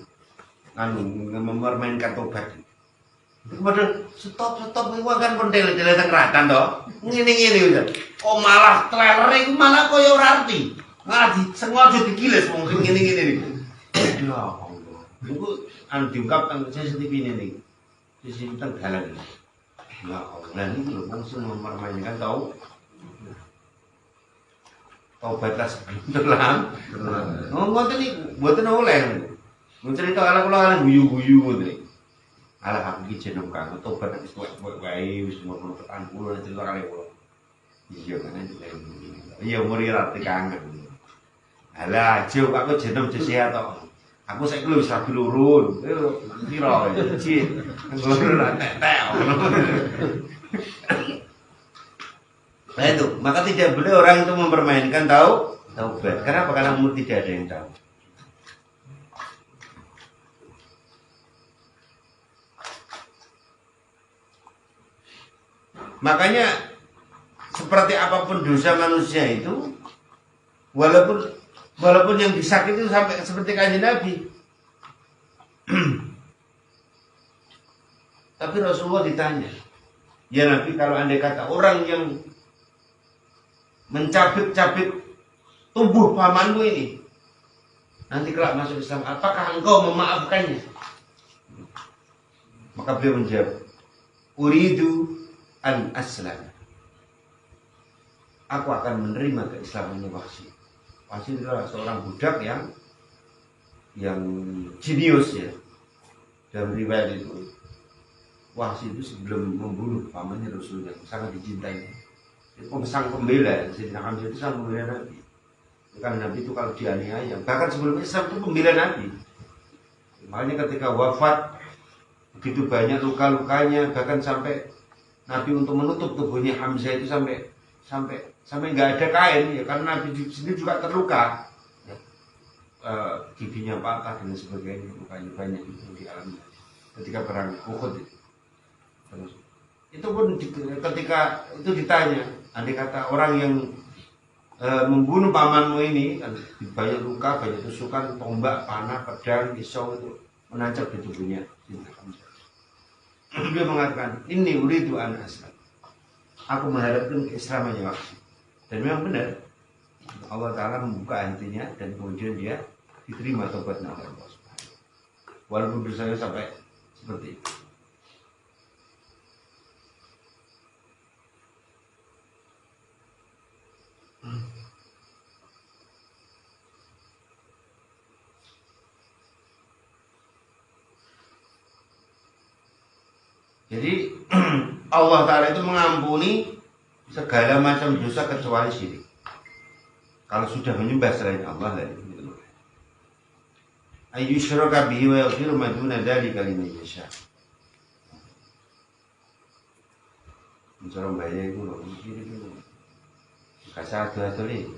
anu mempermainkan tobat. Niku padahal stop niku kan pun tele-tele teng ratan to. Ngene-ngene udah. Oh malah trailer iku malah koyo ora arti. Malah sengaja digiles wong sing ngene-ngene niku. Ya Allah. Niku anu diungkap teng CCTV niku. CCTV teng dalan. Ya Allah, ini lho langsung mempermainkan tahu. Tobatlah sebelum terlambat. Ngoten iki mboten oleh. Mun cerita ala kula guyu-guyu ngoten. Ala aku iki jeneng Kang, tobat wis wae wis umur 40 cerita kali kula. Iya kan iya umur ra kangen. Ala aja aku jeneng sehat tok. Aku saiki wis rabi loro. Piro iki? Ngono ra tek-tek ngono. Nah itu, maka tidak boleh orang itu mempermainkan taubat. Kenapa? Karena umur tidak ada yang tahu. Makanya seperti apapun dosa manusia itu, walaupun yang disakiti itu sampai seperti kanjeng Nabi. Tapi Rasulullah ditanya, ya Nabi, kalau andai kata orang yang mencabik-cabik tubuh pamanmu ini nanti kelak masuk Islam, apakah engkau memaafkannya? Maka beliau menjawab, uridu an aslam. Aku akan menerima keislamannya Wahsy. Wahsy adalah seorang budak yang jenius ya. Dalam riwayat itu, Wahsy itu sebelum membunuh pamannya Rasulullah sangat dicintai. Sang pembela, Sayyidina Hamzah itu sang pembela Nabi. Karena Nabi itu kalau dianiaya, bahkan sebelum Islam itu pembela Nabi. Makanya ketika wafat begitu banyak luka-lukanya, bahkan sampai Nabi untuk menutup tubuhnya Hamzah itu sampai nggak ada kain ya, karena Nabi sendiri juga terluka. Giginya patah dan sebagainya, lukanya banyak itu dialami. ketika perang Uhud itu. Itu pun ketika itu ditanya, andai kata orang yang membunuh pamanmu ini kan banyak luka, banyak tusukan, tombak, panah, pedang, pisau itu menancap di tubuhnya. Dia mengatakan, ini uridu an aslam. Aku mengharapkan keislamannya waktu. Dan memang benar, Allah Ta'ala membuka hatinya dan kemudian dia diterima tobatnya oleh Allah Subhanahu. Walaupun dosanya sampai seperti itu. Jadi Allah Ta'ala itu mengampuni segala macam dosa kecuali syirik. Kalau sudah menyembah selain Allah, ayyushraka bihi wa yaghfiru ma duna dzalika liman yasha. Mencari bahaya itu loh, syirik itu. Kasar adu-adu ini.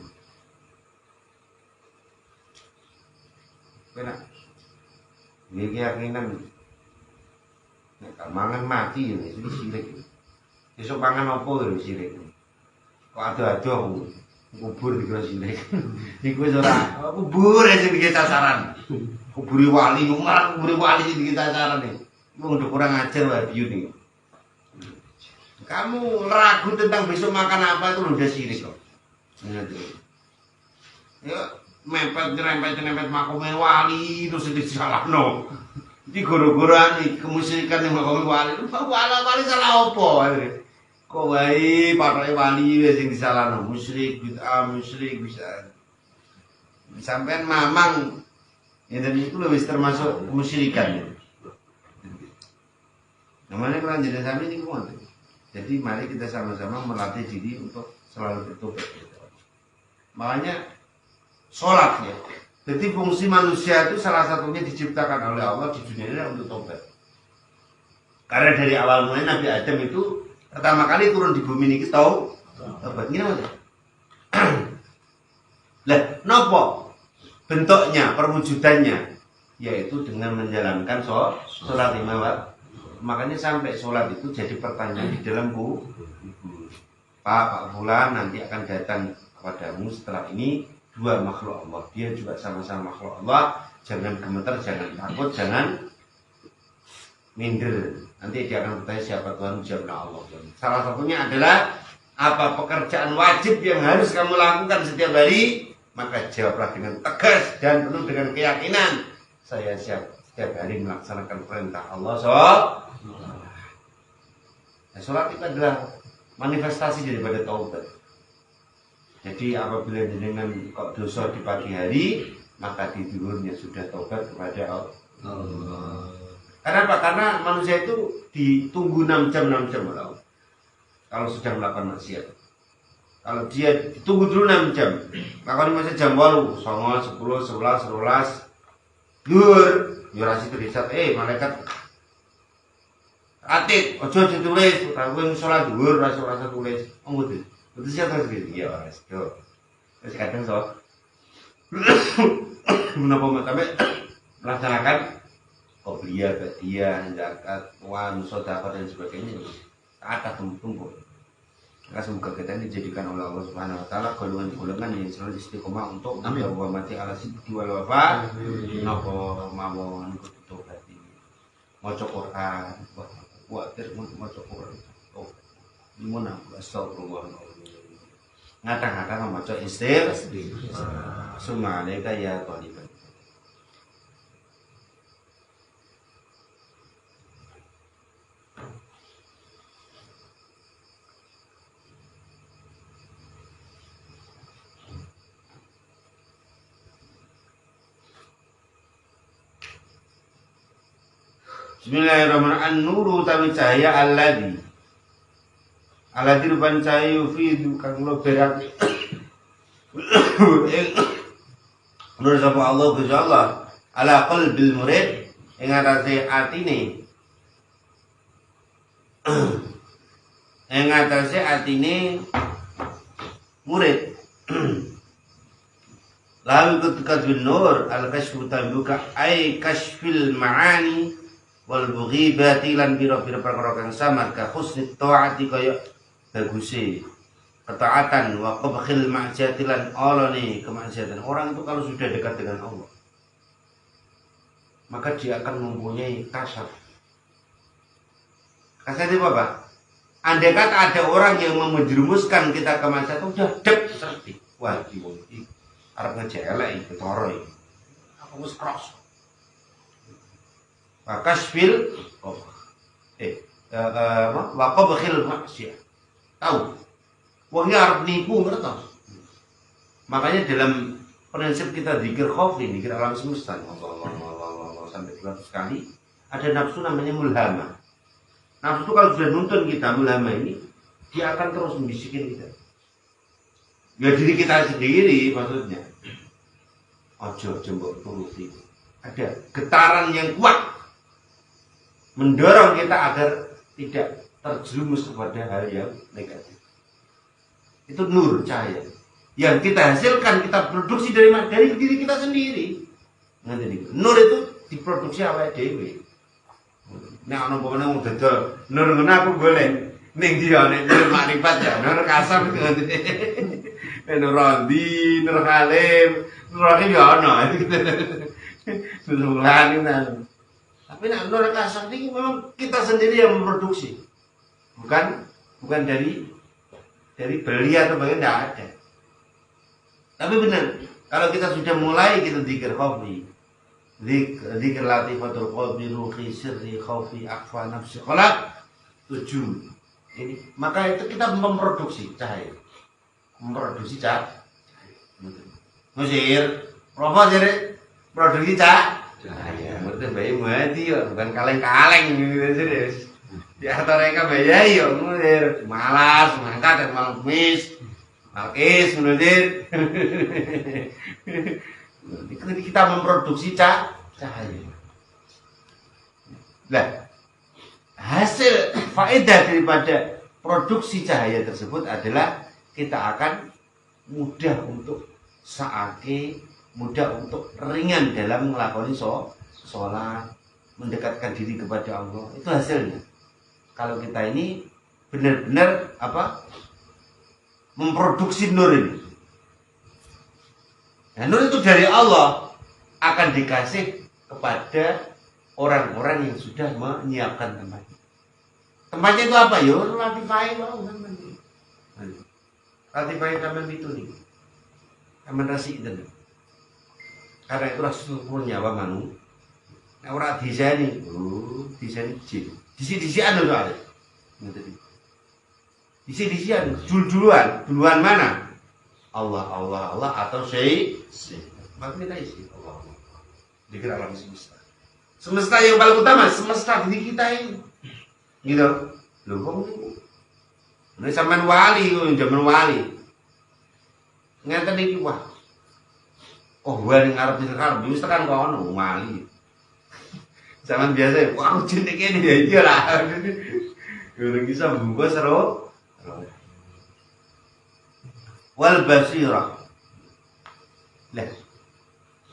Kena, dia keyakinan. Nek mangan mati ya, itu sirik. Besok mangan apa ya sirik. Kok ado-ado aku kubur dikira sirik. Iku wis ora kubur sing dikira sasaran. Kuburi wali, malah kuburi wali sing dikira sasaran nih. Wong udah kurang ajar wae biyu nih. Kamu ragu tentang besok makan apa itu udah sirik kok. Ya mepet nyerempet makomnya wali terus disalahno. Iki gara-gara kemusyrikan yang makomnya wali. Wali salah apa? Kok wae patoke wali wis sing disalahno musyrik bid'ah musyrik bisa. Sampean mamang ya dan itu lebih termasuk kemusyrikan. Namanya kalau jadi sampai ini kuat. Jadi mari kita sama-sama melatih diri untuk selalu bertobat. Makanya sholat ya. Jadi fungsi manusia itu salah satunya diciptakan oleh Allah di dunia ini untuk tobat. Karena dari awal mulai Nabi Adam itu pertama kali turun di bumi ini tahu tobat. Gini aja. Lah, nopo bentuknya, perwujudannya yaitu dengan menjalankan sholat lima waktu. Makanya sampai sholat itu jadi pertanyaan di dalam buku. Pak Fulan nanti akan datang kepadamu setelah ini dua makhluk Allah. Dia juga sama-sama makhluk Allah. Jangan gemeter, jangan takut, jangan minder. Nanti dia akan bertanya siapa Tuhan, jawablah Allah. Salah satunya adalah apa pekerjaan wajib yang harus kamu lakukan setiap hari. Maka jawablah dengan tegas dan penuh dengan keyakinan. Saya siap setiap hari melaksanakan perintah Allah. Sholat itu adalah manifestasi daripada taubat. Jadi apabila dengan kok dosa di pagi hari, maka di duhurnya sudah taubat kepada Allah. Kenapa? Karena manusia itu ditunggu 6 jam oleh Allah. Kalau sedang melakukan maksiat. Kalau dia ditunggu dulu 6 jam, maka ini masih jam 8, 9, 10, 11, 12, duhur, yurasi tulisat, malaikat atit, ojo ditulis, aku yang sholat duhur, rasa tulis, ngomong itu siapa sendiri? Iya orang itu. Terus kadang menapa sampai melaksanakan qobliyah, ba'diyah, zakat, wan, sedekah dan sebagainya. Kata tumpuk. Maka semoga kita ini dijadikan oleh Allah Subhanahu wa taala golongan-golongan yang selalu istiqomah untuk mati ala sidqi wal wafa. Napa mawon kudu berarti maca Quran, kuwatir maca Quran. Oh, gimana? Astagfirullah. Ngata-ngata maca istighfar. Summa alaika ya thaliban. Bismillahirrahmanirrahim. An-nuru tawi cahaya alladzi rupan cahaya yufidu kang lo berarti nur sapa Allah Gusti Allah ala qalbil murid ing atase atine murid lalu ketika nur al-kashfu tabuka ay kashfil ma'ani wal bughibati lan pira-pira perkara kang samar ka husnit taati kaya baguse ketaatan wa qabkhil ma'siyati lan olone kemaksiatan. Orang itu kalau sudah dekat dengan Allah maka dia akan mempunyai kasar. Kasar itu apa? Andai kata ada orang yang menjerumuskan kita ke maksiatan, udah dep serti. Wah, iki arep ngejelek iki ketara iki. Aku wis cross. Kasfil wa qabkhil maksiyah. Tahu? Wong arep nipu ngertos. Makanya dalam prinsip kita zikir khafi, zikir alam semesta, Allah sampai 200 kali, ada nafsu namanya mulhama. Nafsu itu kalau sudah nuntun kita mulhama ini, dia akan terus membisikin kita. Ya diri kita sendiri maksudnya. Ojo mbok turuti. Ada getaran yang kuat mendorong kita agar tidak terjerumus kepada hal yang negatif. Itu nur, cahaya yang kita hasilkan, kita produksi dari diri kita sendiri. Nur itu diproduksi awake dhewe. Nek ana umpamane wong dodol, nur ngono aku golek. Ning dia nek nur makrifat ya, nur kasam itu. Nur Rondi, Nur Halim, Nur Halim ya ana. Nur Halim. Tapi nek nur kasam ini memang kita sendiri yang memproduksi. Bukan dari beli atau bagaimana, tidak ada. Tapi benar, kalau kita sudah mulai kita zikir khafi, zikir latifatul qalbi, ruhi sirri khaufi akhfa nafsi khalaq 7 ini, maka itu kita memproduksi cahaya, Mesir apa jadi produksi cahaya, berarti bayi mati ya, bukan kaleng-kaleng gitu serius. Di antara mereka bayi ya, Mesir malas mangkat dan malam mis malkis menurut kita memproduksi cahaya. Nah, hasil faedah daripada produksi cahaya tersebut adalah kita akan mudah untuk mudah untuk ringan dalam melakoni sholat, mendekatkan diri kepada Allah. Itu hasilnya. Kalau kita ini benar-benar memproduksi nur ini. Nah, nur itu dari Allah akan dikasih kepada orang-orang yang sudah menyiapkan tempatnya. Tempatnya itu apa? Ya, latifai taman itu nih. Taman rasi itu. Karena itu rasul nyawa manu. Nah, orang desain jin. Disi-disian loh soalnya. Disi-disian, duluan mana? Allah atau syai. Maka kita isi Allah. Dikira alam semesta. Semesta yang paling utama, semesta diri kita ini. Gitu. Loh kok ini? Ini zaman wali, zaman wali. Ngeten iki wah. Oh, wali ngarep disekarep, wis tekan kono wali. Zaman biasa, wah jin iki ini ya iya lah. Gurung bisa bungkus seru. Wal basirah. Nah,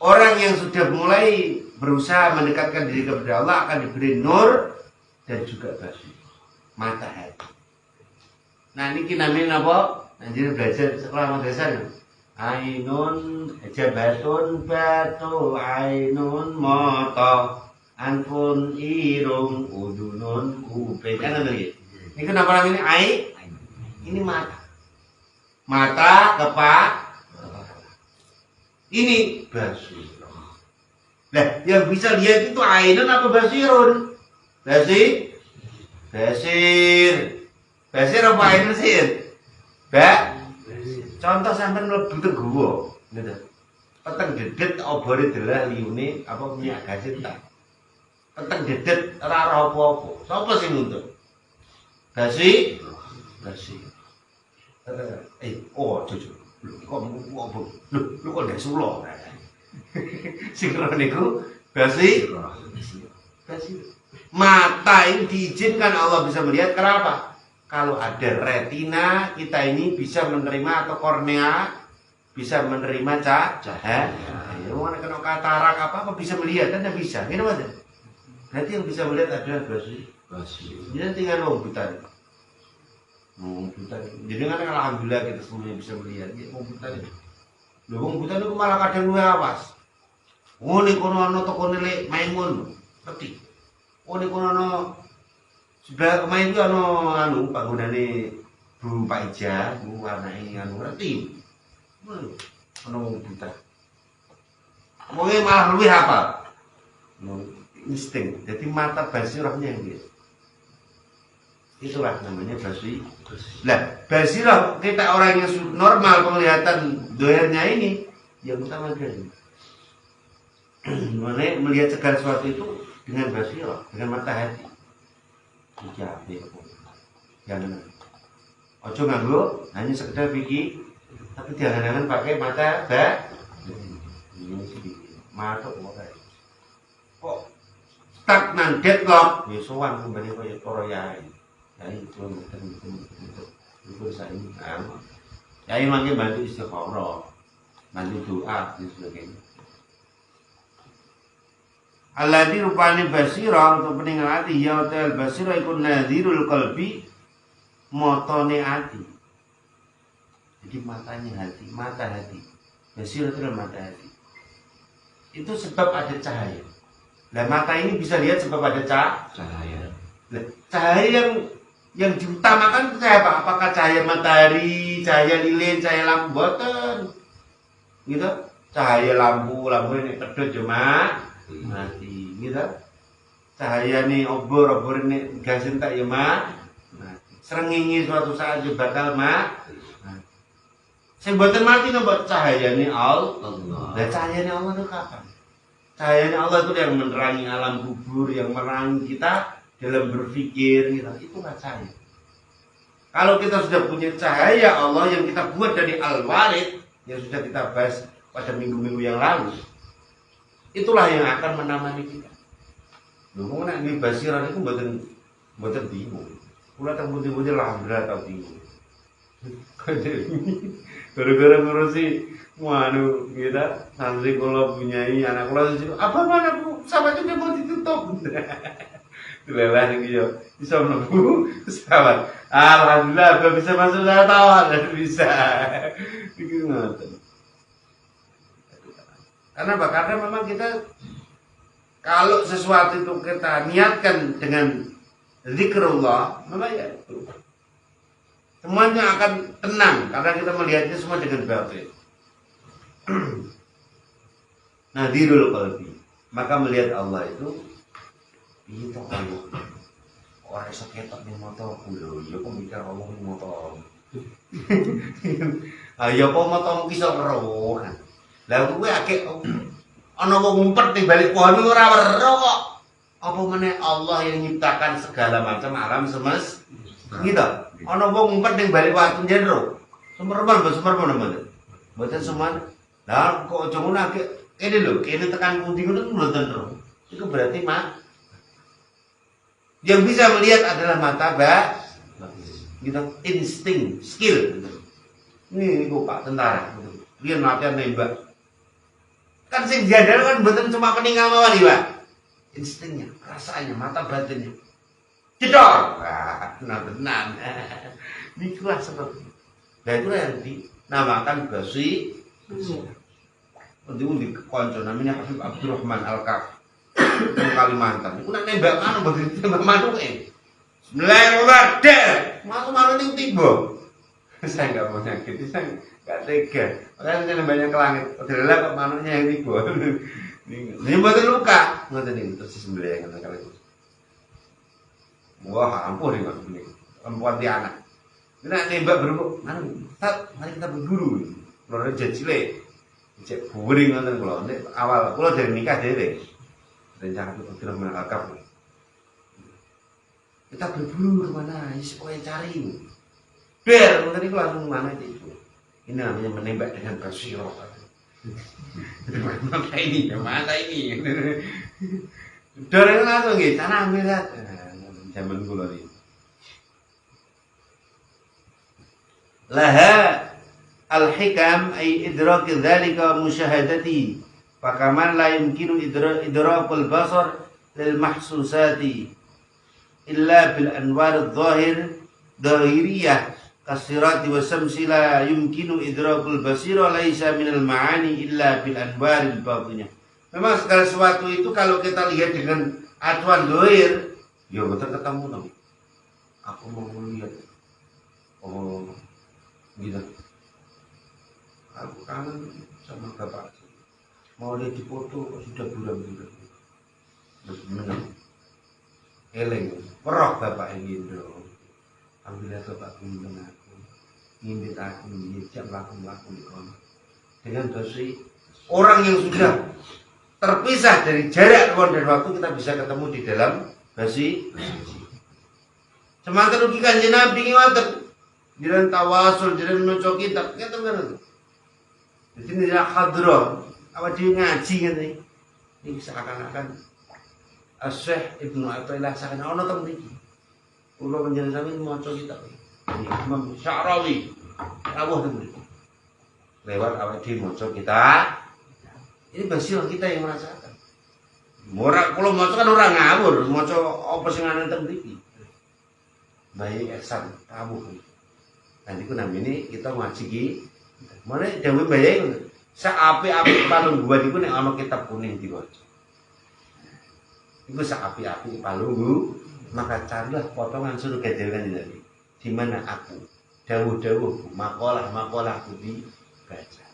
orang yang sudah mulai berusaha mendekatkan diri kepada Allah akan diberi nur dan juga basir, mata hati. Nah, ini namanya apa? Nanti belajar sekolah madrasah. Ainun jabatun batu ainun moto anfun irung udunun kuping. Kan ada gitu. Ini kenapa namanya ini mata ini basir. Nah, yang bisa lihat itu ainun apa basirun? Basir apa ainun sih? Contoh sampai mlebu teguwa, gitu. Peteng dedet obore delah liune apa minyak gasit tak. Peteng dedet ora ora apa-apa. Sapa sing nuntut? Basir. Jujur. Kok apa? Lu kok ndak sulo. Sing niku basir. Mata ini diizinkan Allah bisa melihat. Kenapa? Kalau ada retina, kita ini bisa menerima, atau kornea bisa menerima cahaya. Mana kena katarak apa bisa melihat, kan bisa. Gitu aja. Berarti yang bisa melihat adalah basir. Jadi tinggal wong buta. Wong buta. Jadi kan alhamdulillah kita semuanya bisa melihat. Ya, wong buta itu. Lho wong buta itu malah kadang luwih awas. Oh ning kono ana toko nilai Maimun. Ngerti. Oh ning kono ana sebelah kemain itu anu bangunane Bu Pak Ija, Bu warnai anu ngerti. Ana wong buta. Wonge malah luwih hafal. Insting. Jadi mata basirahnya yang dia. Itulah namanya basir. Nah, basirah kita orang yang normal penglihatan doyarnya ini yang utama dari. Mana melihat segala sesuatu itu dengan basirah, dengan mata hati. Dijabe kok. Jangan. Ojo nganggo hanya sekedar pikir, tapi jangan-jangan pakai mata ini sedikit. Mata kok stagnan deadlock ya sowan kembali kaya para yai. Yai itu saya ini yai mangke bantu istikharah, bantu doa dan sebagainya. Alladzi rupani basira untuk peninggal hati ya hotel basira iku nadhirul qalbi motone hati. Jadi matanya hati, mata hati. Basira itu mata hati. Itu sebab ada cahaya. Nah mata ini bisa lihat sebab ada cahaya. Nah, cahaya yang diutamakan cahaya apa? Apakah cahaya matahari, cahaya lilin, cahaya lampu boten? Gitu? Cahaya lampu ini pedot cuma mati, gitu. Cahaya nih obor ini gas entak ya mati. Srengenge suatu saat juga bakal mati. Sing boten mati napa cahayane Allah. Lah cahayane Allah itu kapan? Cahayanya Allah itu yang menerangi alam kubur, yang menerangi kita dalam berpikir, gitu. Itulah cahaya. Kalau kita sudah punya cahaya Allah yang kita buat dari Al-Warid, yang sudah kita bahas pada minggu-minggu yang lalu, itulah yang akan menamani kita. Loh, nek ini basiran itu mboten bingung. Kula tak putih-putih alhamdulillah tau bingung. Gara-gara ngurusi anu kita santri kula punyai anak kula apa anakku sama juga mau ditutup. Lelah nih yo bisa mlebu pesawat. Alhamdulillah gak bisa masuk saya tawar dan bisa. Bikin ngoten. Karena apa? Karena memang kita kalau sesuatu itu kita niatkan dengan zikrullah, maka ya itu semuanya akan tenang karena kita melihatnya semua dengan batin. Nadhirul qalbi. Maka melihat Allah itu itu kalau orang seketok ning motorku lho, ya kok mikir Allah ning motor. Ya kok motor iso weruh. Lah kuwi akeh ana wong ngumpet ning balik pohon ora weruh kok. Apa meneh Allah yang menciptakan segala macam alam semesta. Gitu. Ana wong ngumpet ning balik watu jero. Sumerman mboten. Mboten semuanya. Lah kok aja ngono akeh kene lho, kene tekan pundi ngono mboten terus. Itu berarti yang bisa melihat adalah mata gitu, insting, skill gitu. Ini kok Pak tentara gitu. Dia latihan nembak. Kan sing jadal kan mboten cuma peninggal mawon Pak. Instingnya, rasanya, mata batinnya. Jedor. Nah, tenan. Itulah seperti itu. Nah itulah yang dinamakan basir. Undi konco namanya Habib Abdurrahman Al-Kaf di Kalimantan. Iku nek nembak manu mboten tembak manuke. Bismillahirrahmanirrahim. Manu ning tiba. Saya enggak mau nyakiti, saya enggak tega. Makanya saya nembaknya ke langit. Adalah kok manunya yang tiba. Ini mboten luka. Ngoten niku terus disembelih ngoten kali itu. Wah, ampun nih Mas ini. Perempuan di anak. Nek nembak berembuk, mari kita berburu. Loro jajile. Cek buring ngoten kula. Nek awal kula dari nikah dhewe. Rencana itu sudah menangkap. Kita berburu kemana? Kau yang cari. Biar ngoten niku langsung mana itu. Ini namanya menembak dengan basirah. Mata ini, mata ini. Doreng langsung nggih, tanah mirat. Zaman kula iki. Laha al-hikam ay idrak dzalika musyahadati. Fakaman la yumkinu idrakul basar lil mahsusati illa bil anwar dhahiriyah kasirati wa samsi la yumkinu idrakul basira laisa minal ma'ani illa bil anwaril batiniyah. Memang segala sesuatu itu kalau kita lihat dengan acuan zahir, ya betul ketemu dong. Aku mau lihat, oh gitu. Aku kangen sama bapak. Mau lihat di foto sudah buram-buram. Benar. Eleng, perok bapak ini dong. Alhamdulillah bapak bimbing aku, ngimbit aku, ngijak laku-laku dengan dosi orang yang sudah terpisah dari jarak ruang dan waktu, kita bisa ketemu di dalam basi. Semangat rugi kanjeng Nabi ngoten, jiran tawasul, jiran maca kitab, ngeten kan. Jadi ini hadroh, apa dia ngaji kan ini seakan-akan Syekh Ibnu Athaillah sakjane ana teng mriki. Kula panjenengan sami maca kitab. Imam Sya'rawi rawuh teng mriki. Lewat awake dhewe maca kitab. Ini basil kita yang merasakan. Ora kula maca kan ora ngawur, maca apa sing ana teng mriki. Bayi Ihsan rawuh. Nanti ku namine kita ngaji ki. Mane dawuh bayi ngono. Sak apik-apik palungguhan iku nek ana kitab kuning diwaca. Iku sak apik-apik palunggu, maka carilah potongan surga dewan ini. Di mana aku, dawuh-dawuh, makalah-makalahku dibaca.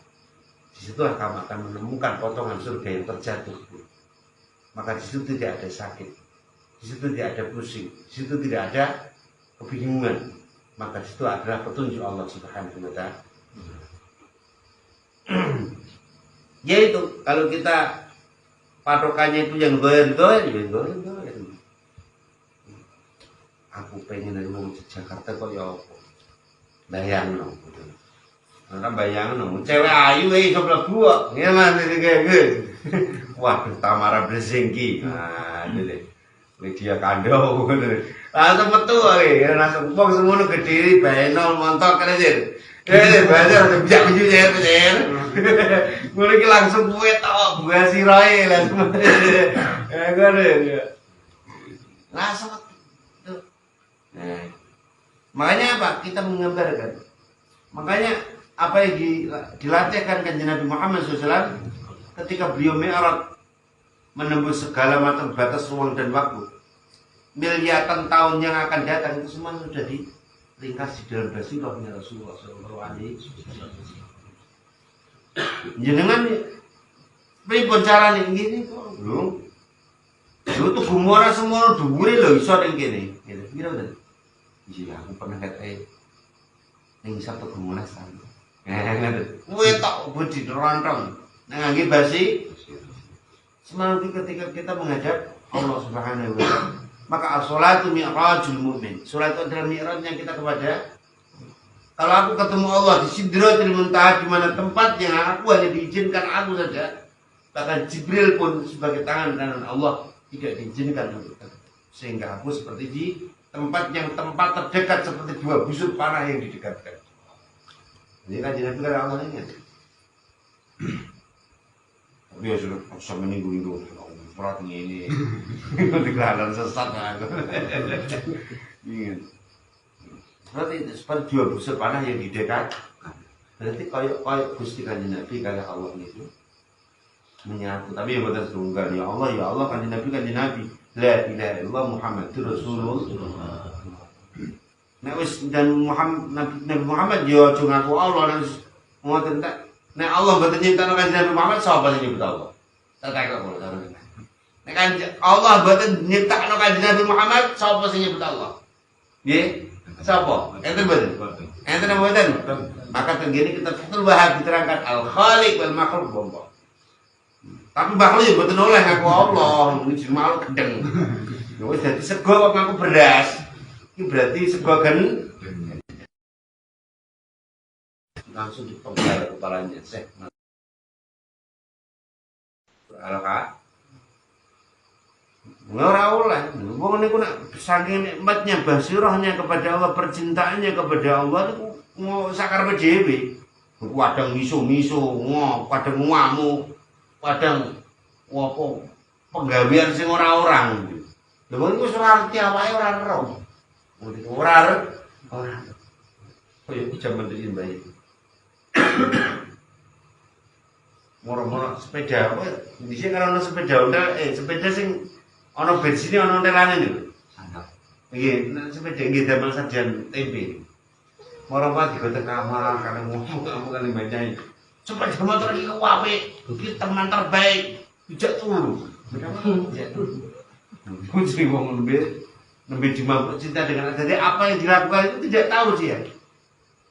Di situ kamu akan menemukan potongan surga yang terjatuh. Maka di situ tidak ada sakit, di situ tidak ada pusing, di situ tidak ada kebingungan. Maka di situ adalah petunjuk Allah Subhanahu wa Ta'ala. Yaitu kalau kita patokannya itu yang goyang. Aku pengen dari mau Jakarta kok ya apa? Bayang no. Orang bayang no. Cewek ayu sebelah gua. Gimana sih kayak wah, Tamara Brzezinski. Nah, ini Lydia Kandou. Langsung metu langsung wong semono Kediri, Baenol, Montok kan aja. Baca bisa bujur. Ngono iki langsung kowe tok buah sirahe langsung. Langsung. Makanya apa? Kita menggambarkan. Makanya apa yang dilatihkan kanjeng Nabi Muhammad SAW ketika beliau mi'raj menembus segala macam batas ruang dan waktu. Miliaran tahun yang akan datang itu semua sudah diringkas di dalam basirahnya Rasulullah SAW. Jenengan pripun carane ngene kok lho. Lho tuh gumora semua dhuwure lho iso ning kene. Gitu. Kira bener. Iya, aku pernah kate ning satu gumora sana. Kowe tok budi rontong. Nang ngangge basi semangat ketika kita menghadap Allah Subhanahu wa Ta'ala. Maka as-salatu mi'rajul mu'min. Salat itu adalah mi'rajnya kita kepada. Kalau aku ketemu Allah di Sidratul Muntaha, di mana tempat yang aku hanya diizinkan aku saja, bahkan Jibril pun sebagai tangan kanan Allah tidak diizinkan untuk ketemu. Sehingga aku seperti di tempat terdekat seperti dua busur panah yang didekatkan. Ini kan Nabi kan Allah ini. Tapi ya sudah bisa meninggu-ninggu berat ini. Dikelaran sesat aku. Ingin. Berarti seperti dua busur panah yang didekat. Berarti kayak Gusti Kanjeng Nabi kayak Allah itu menyatu. Tapi yang betul tunggal ya Allah Kanjeng Nabi. La ilaha illallah Muhammadur Rasulullah. Nek wis dan Nabi Muhammad yo aja ngaku Allah ngoten tak. Nek Allah mboten nyiptakno Kanjeng Nabi Muhammad sapa sing nyipta Allah? Tak kok kula karo. Nek kan Allah mboten nyiptakno Kanjeng Nabi Muhammad sapa sing nyipta Allah? Nggih. Sapa? Enten mboten? Enten mboten? Maka tenggene kita Fathul Wahhab diterangkan al-Khaliq wal Makhluq bombo. Tapi makhluk ya mboten oleh ngaku Allah, iki makhluk gendeng. Ya wis dadi sego kok ngaku beras. Iki berarti sego langsung dipenggal kepalanya Syekh. Alka. Ora oleh. Wong niku nek saking nikmatnya basirahnya kepada Allah, percintaannya kepada Allah niku sakarepe dhewe. Kadang miso-miso, kadang ngamuk, kadang apa penggawean sing ora-orang. Lha wong iku ora arti awake ora ero. Ora. Oh ya jaman iki bae. Moro-moro sepeda apa dhisik karo sepeda ontel sepeda sing ana bensine ana ontelane lho. Nggih, sepeda nggih damel sajian tempe. Moro-moro digotek kamar kan ngomong kan mbanyai. Sepeda motor iki kok apik, iki teman terbaik. Bijak turu. Kunci wong nembe dimabuk cinta dengan jadi apa yang dilakukan itu tidak tahu dia.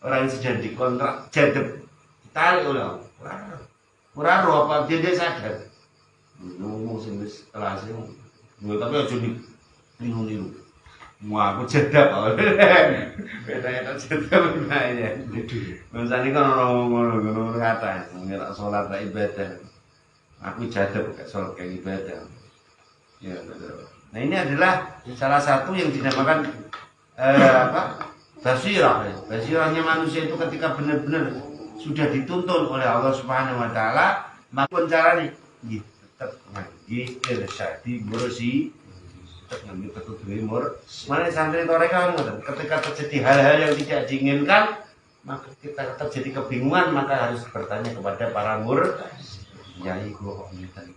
Orang yang sedang dikontrak jadep ditarik oleh Allah. Ora roh apa dia sadar. Ngomong sing wis kelas e. Tapi aja niru-niru. Aku jadap. Beda-beda jadap ya. Maksane kan ngono kata, ngira salat ra ibadah. Aku jadap gak salat kayak ibadah. Ya, betul. Nah, ini adalah salah satu yang dinamakan basirah. Basirahnya manusia itu ketika benar-benar sudah dituntun oleh Allah Subhanahu wa taala, maka caranya tetap ngaji irsyadi bersih tetap ngambil petunjuk umur. Mana santri toreka ngoten, ketika terjadi hal-hal yang tidak diinginkan, maka kita terjadi kebingungan, maka harus bertanya kepada para yai kok ngeten.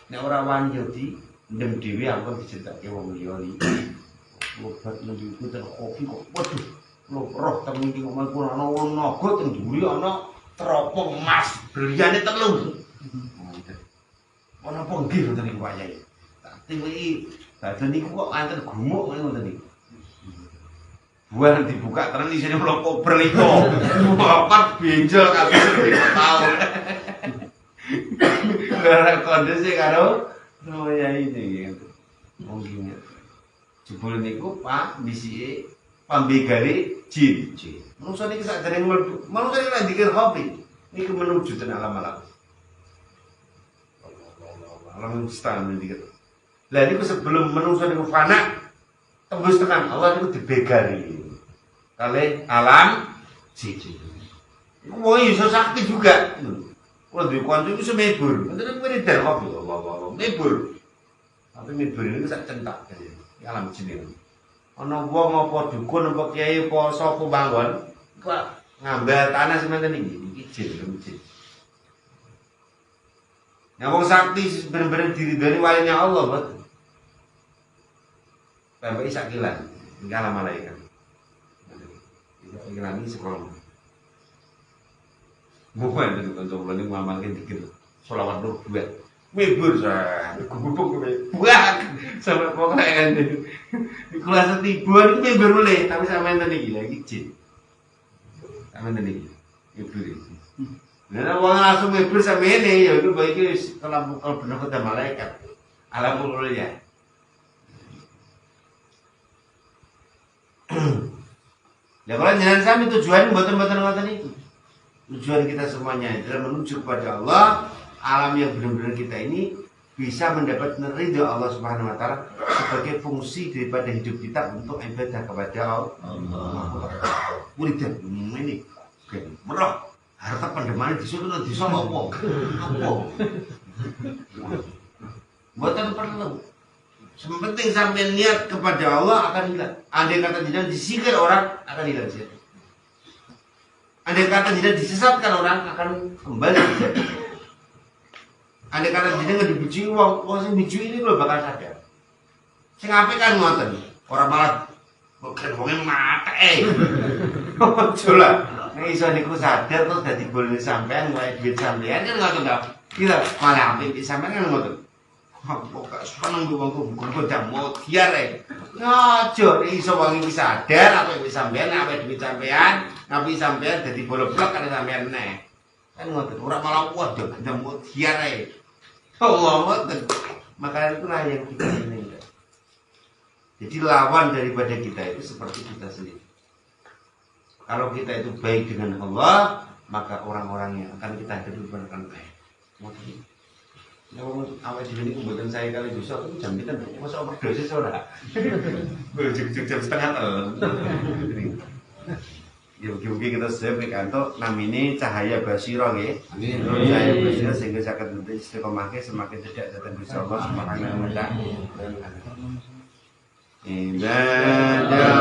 Nek ora wani di ndem dhewe aku diceritake wong liya iki. Obat mendiku ten kopi kok waduh. Lho roh temen iki kok mangko ana wong naga teng mburi ana teropong emas berliane 3. Ana apa nggih ngoten niku Pak Yai. Tak iki badan niku kok anten gumuk ngoten niku. Buah dibuka terus isine mloko berliko. Bapak benjol kabeh tahu. Gara kondisi karo Yai ini gitu. Mungkin jebul niku Pak bisike pambegare jin. Manungsa niki sak dereng mlebu. Manungsa niki lak dikir hobi. Niki menuju ten alam-alam. Alam mustahil dikir. Lah niku sebelum manungsa niku fana tembus tekan Allah niku dibegari. Kali alam jin. Iku mau iso sakti juga. Kalau di kantor itu semebur, itu wiridan kopi, mebur. Tapi mebur ini sak centak, alam jin. Ana wong apa dukun apa kiai apa sapa bangun, kok ngambil tanah semanten iki jin. Nah wong sakti bener-bener diridhani walinya Allah, mboten. Sampai sak kilan, alam malaikat. Kilan iki sekolah. Bukan itu kan coba ini ngamalkan dikit sholawat nur 2 mebur saya gubuk buah sampai pokoknya ini di kelas 3 itu mebur boleh tapi sama yang tadi lagi jin sama yang tadi mebur nah orang langsung mebur sama ini ya itu baiknya kalau benar kata malaikat alam mulanya ya kalau jalan sami tujuan buatan-buatan ngatan itu tujuan kita semuanya adalah menuju kepada Allah, alam yang benar-benar kita ini bisa mendapat ridho Allah Subhanahu wa taala sebagai fungsi daripada hidup kita untuk ibadah kepada Allah. Wiridan ini merah harta pendemane disuruh desa apa? Apa? Mboten perlu. Sepenting sampai niat kepada Allah akan hilang. Andai kata tidak disingkir orang akan hilang sih. Andai kata tidak disesatkan orang akan kembali. Andai kata tidak dibuji uang sing dibuji ini lo bakal sadar. Sing apik kan ngoten. Ora malah bukan wong mata Coba nek iso niku sadar terus dadi boleh sampean wae duit sampean kan ngoten ta. Kira malah apik sampean kan ngoten. Kok gak seneng wong kok mau kiar Aja iso wong iki sadar apa iki sampean apa duit sampean, ngapi sampean dadi bolo-blok karo sampean neh. Kan ngoten, ora malah waduh gendam diar ae. Allah ngoten. Maka itulah yang kita inginkan. Jadi lawan daripada kita itu seperti kita sendiri. Kalau kita itu baik dengan Allah, maka orang-orang yang akan kita hadapi akan baik. Ngoten. Ya awak dhewe niku mboten saya kali dosa aku jam pinten mosok overdosis ora. Jam setengah. Ya mugi-mugi kita sedaya pikantuk namine cahaya basira nggih.
Amin.
Cahaya basira sehingga saged istiqomahke semakin cedhak dhateng Gusti Allah semakin mudah. Ibadallah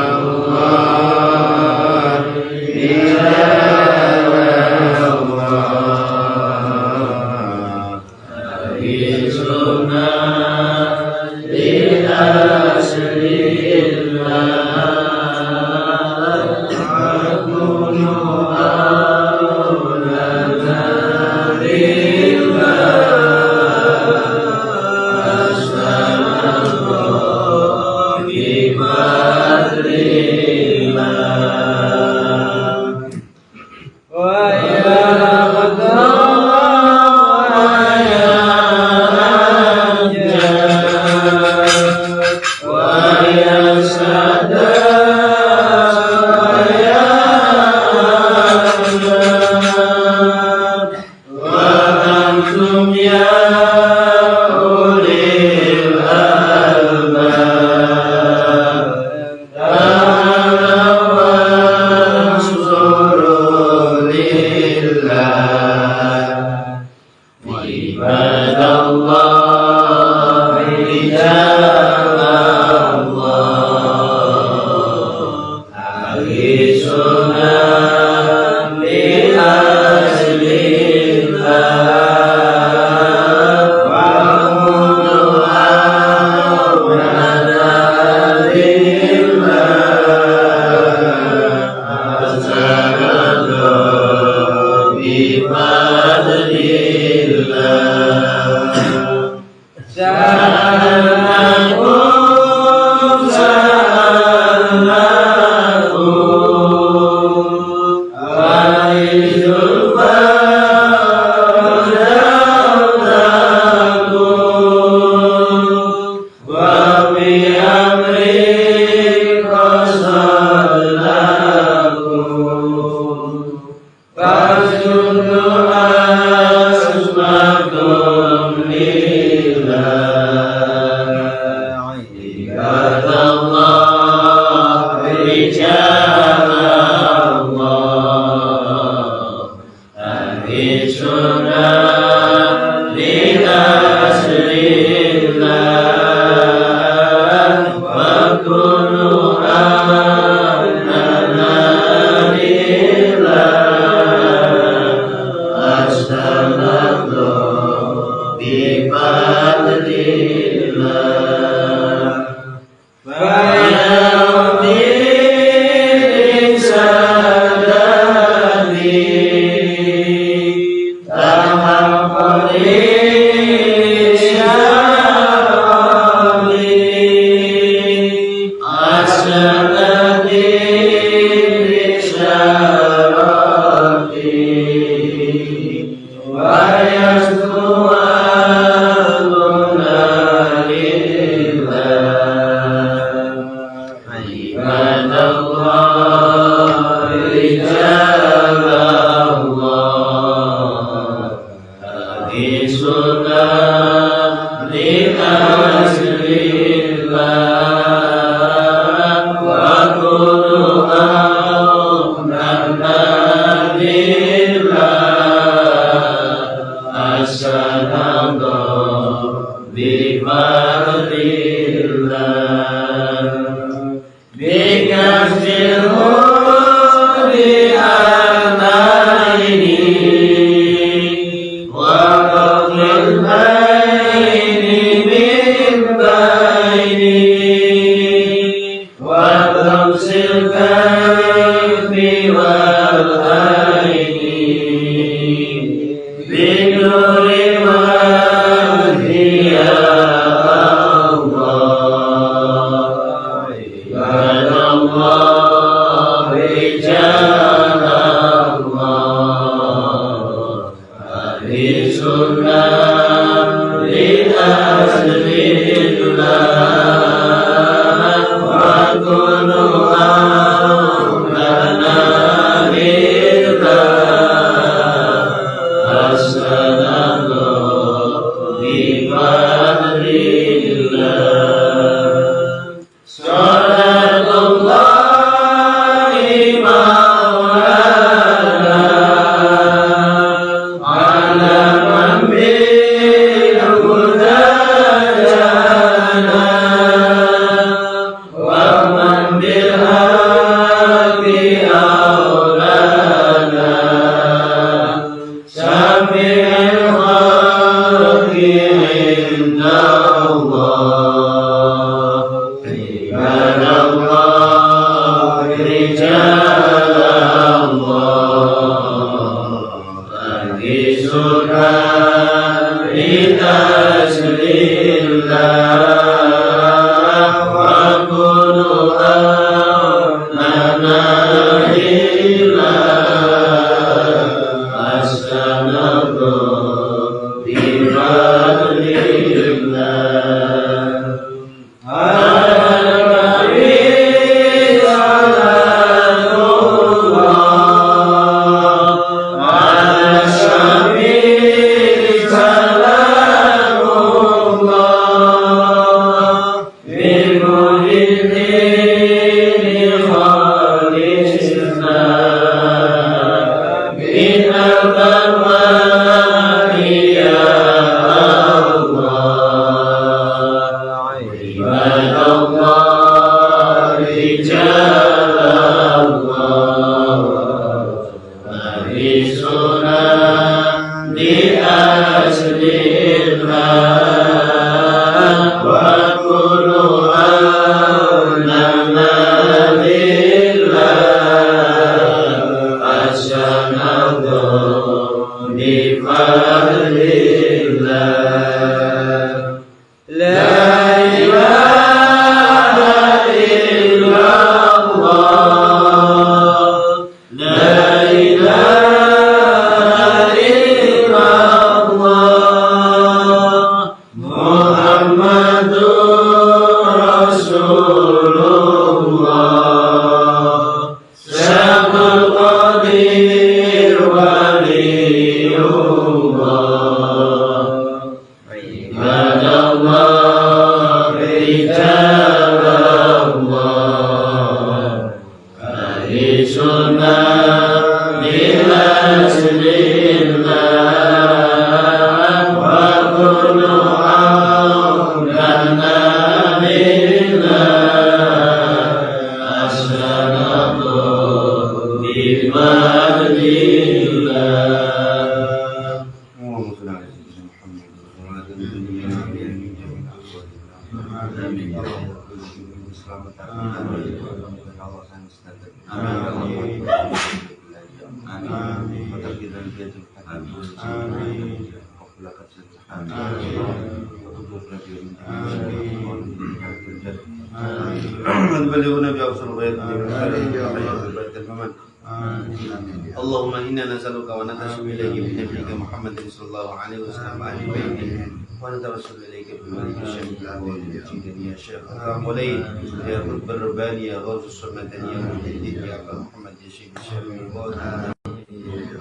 Allahumma inna nas'aluka wa natashabihu ilayka bi nabiyyika Muhammadin sallallahu alaihi wasallam wa ali baitihi wa natawassalu ilayka bi waliyyi syahidina wa ya Syekh al-Qulain ya Rabbul Rabbani ya Ghawthus Samadani ya Mujaddid ya Muhammad ya Syekh Syarif wa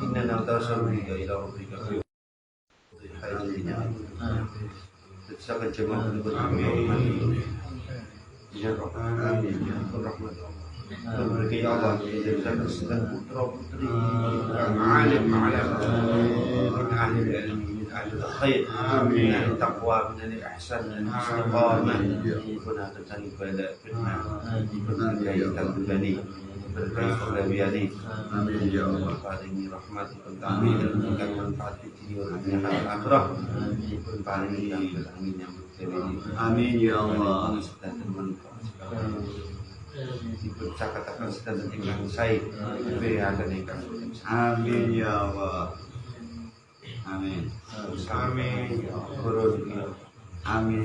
inna natawassalu bika ila rabbika fi hajatina Sakan jemaah berdoa ya rahmat berbagai Allah menjadikan segala putra putri alim ahli ilmi ahli khair min ahli taqwa min ahli ihsan min ahli istiqamah kuna tercari pada fitnah berkaitan begani berkaitan kegabiani amin ya Allah paringi rahmat kami dan berikan manfaat di dunia dan akhirat paringi amin yang amin ya Allah dipercakapkan sedang tinggal saya beri akan ikan amin ya Allah amin amin guru amin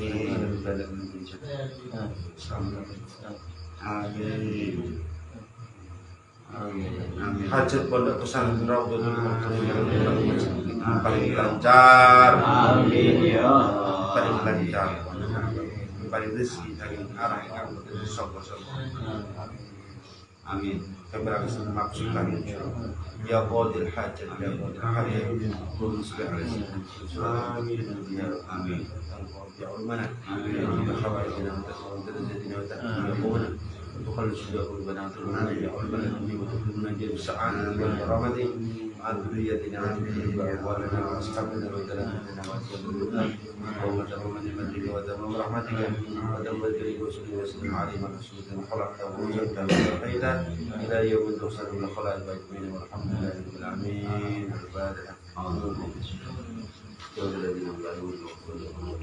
amin hajat pondok pesantren Raudhatul Maktubah yang paling lancar amin ya Allah paling lancar paling rezeki dari arah yang sokong-sokong. Amin. Keberangkatan maksud kami. Ya Qadil Hajat, ya Qadil Hajat. Kurus berhasil. Amin. Amin. Ya Ulmana. Amin. Ya Khawai Jina Mutasawun Terzatina wa Ta'ala. وتخلص له البنات المنى يا البنات وتكلنا جل سعادة والكرامة عن ذريتنا عن أموالنا وأصحابنا وتلامذتنا وأسيادنا ومتروم نعمتك وتمام رحمتك ودم ذكرك وسلم وسلم عليه من رسولك خلقته وزدته وتقيته إلى يوم توصل من الخلائق أجمعين والحمد لله رب العالمين الفاتحة الذين لا يؤمنون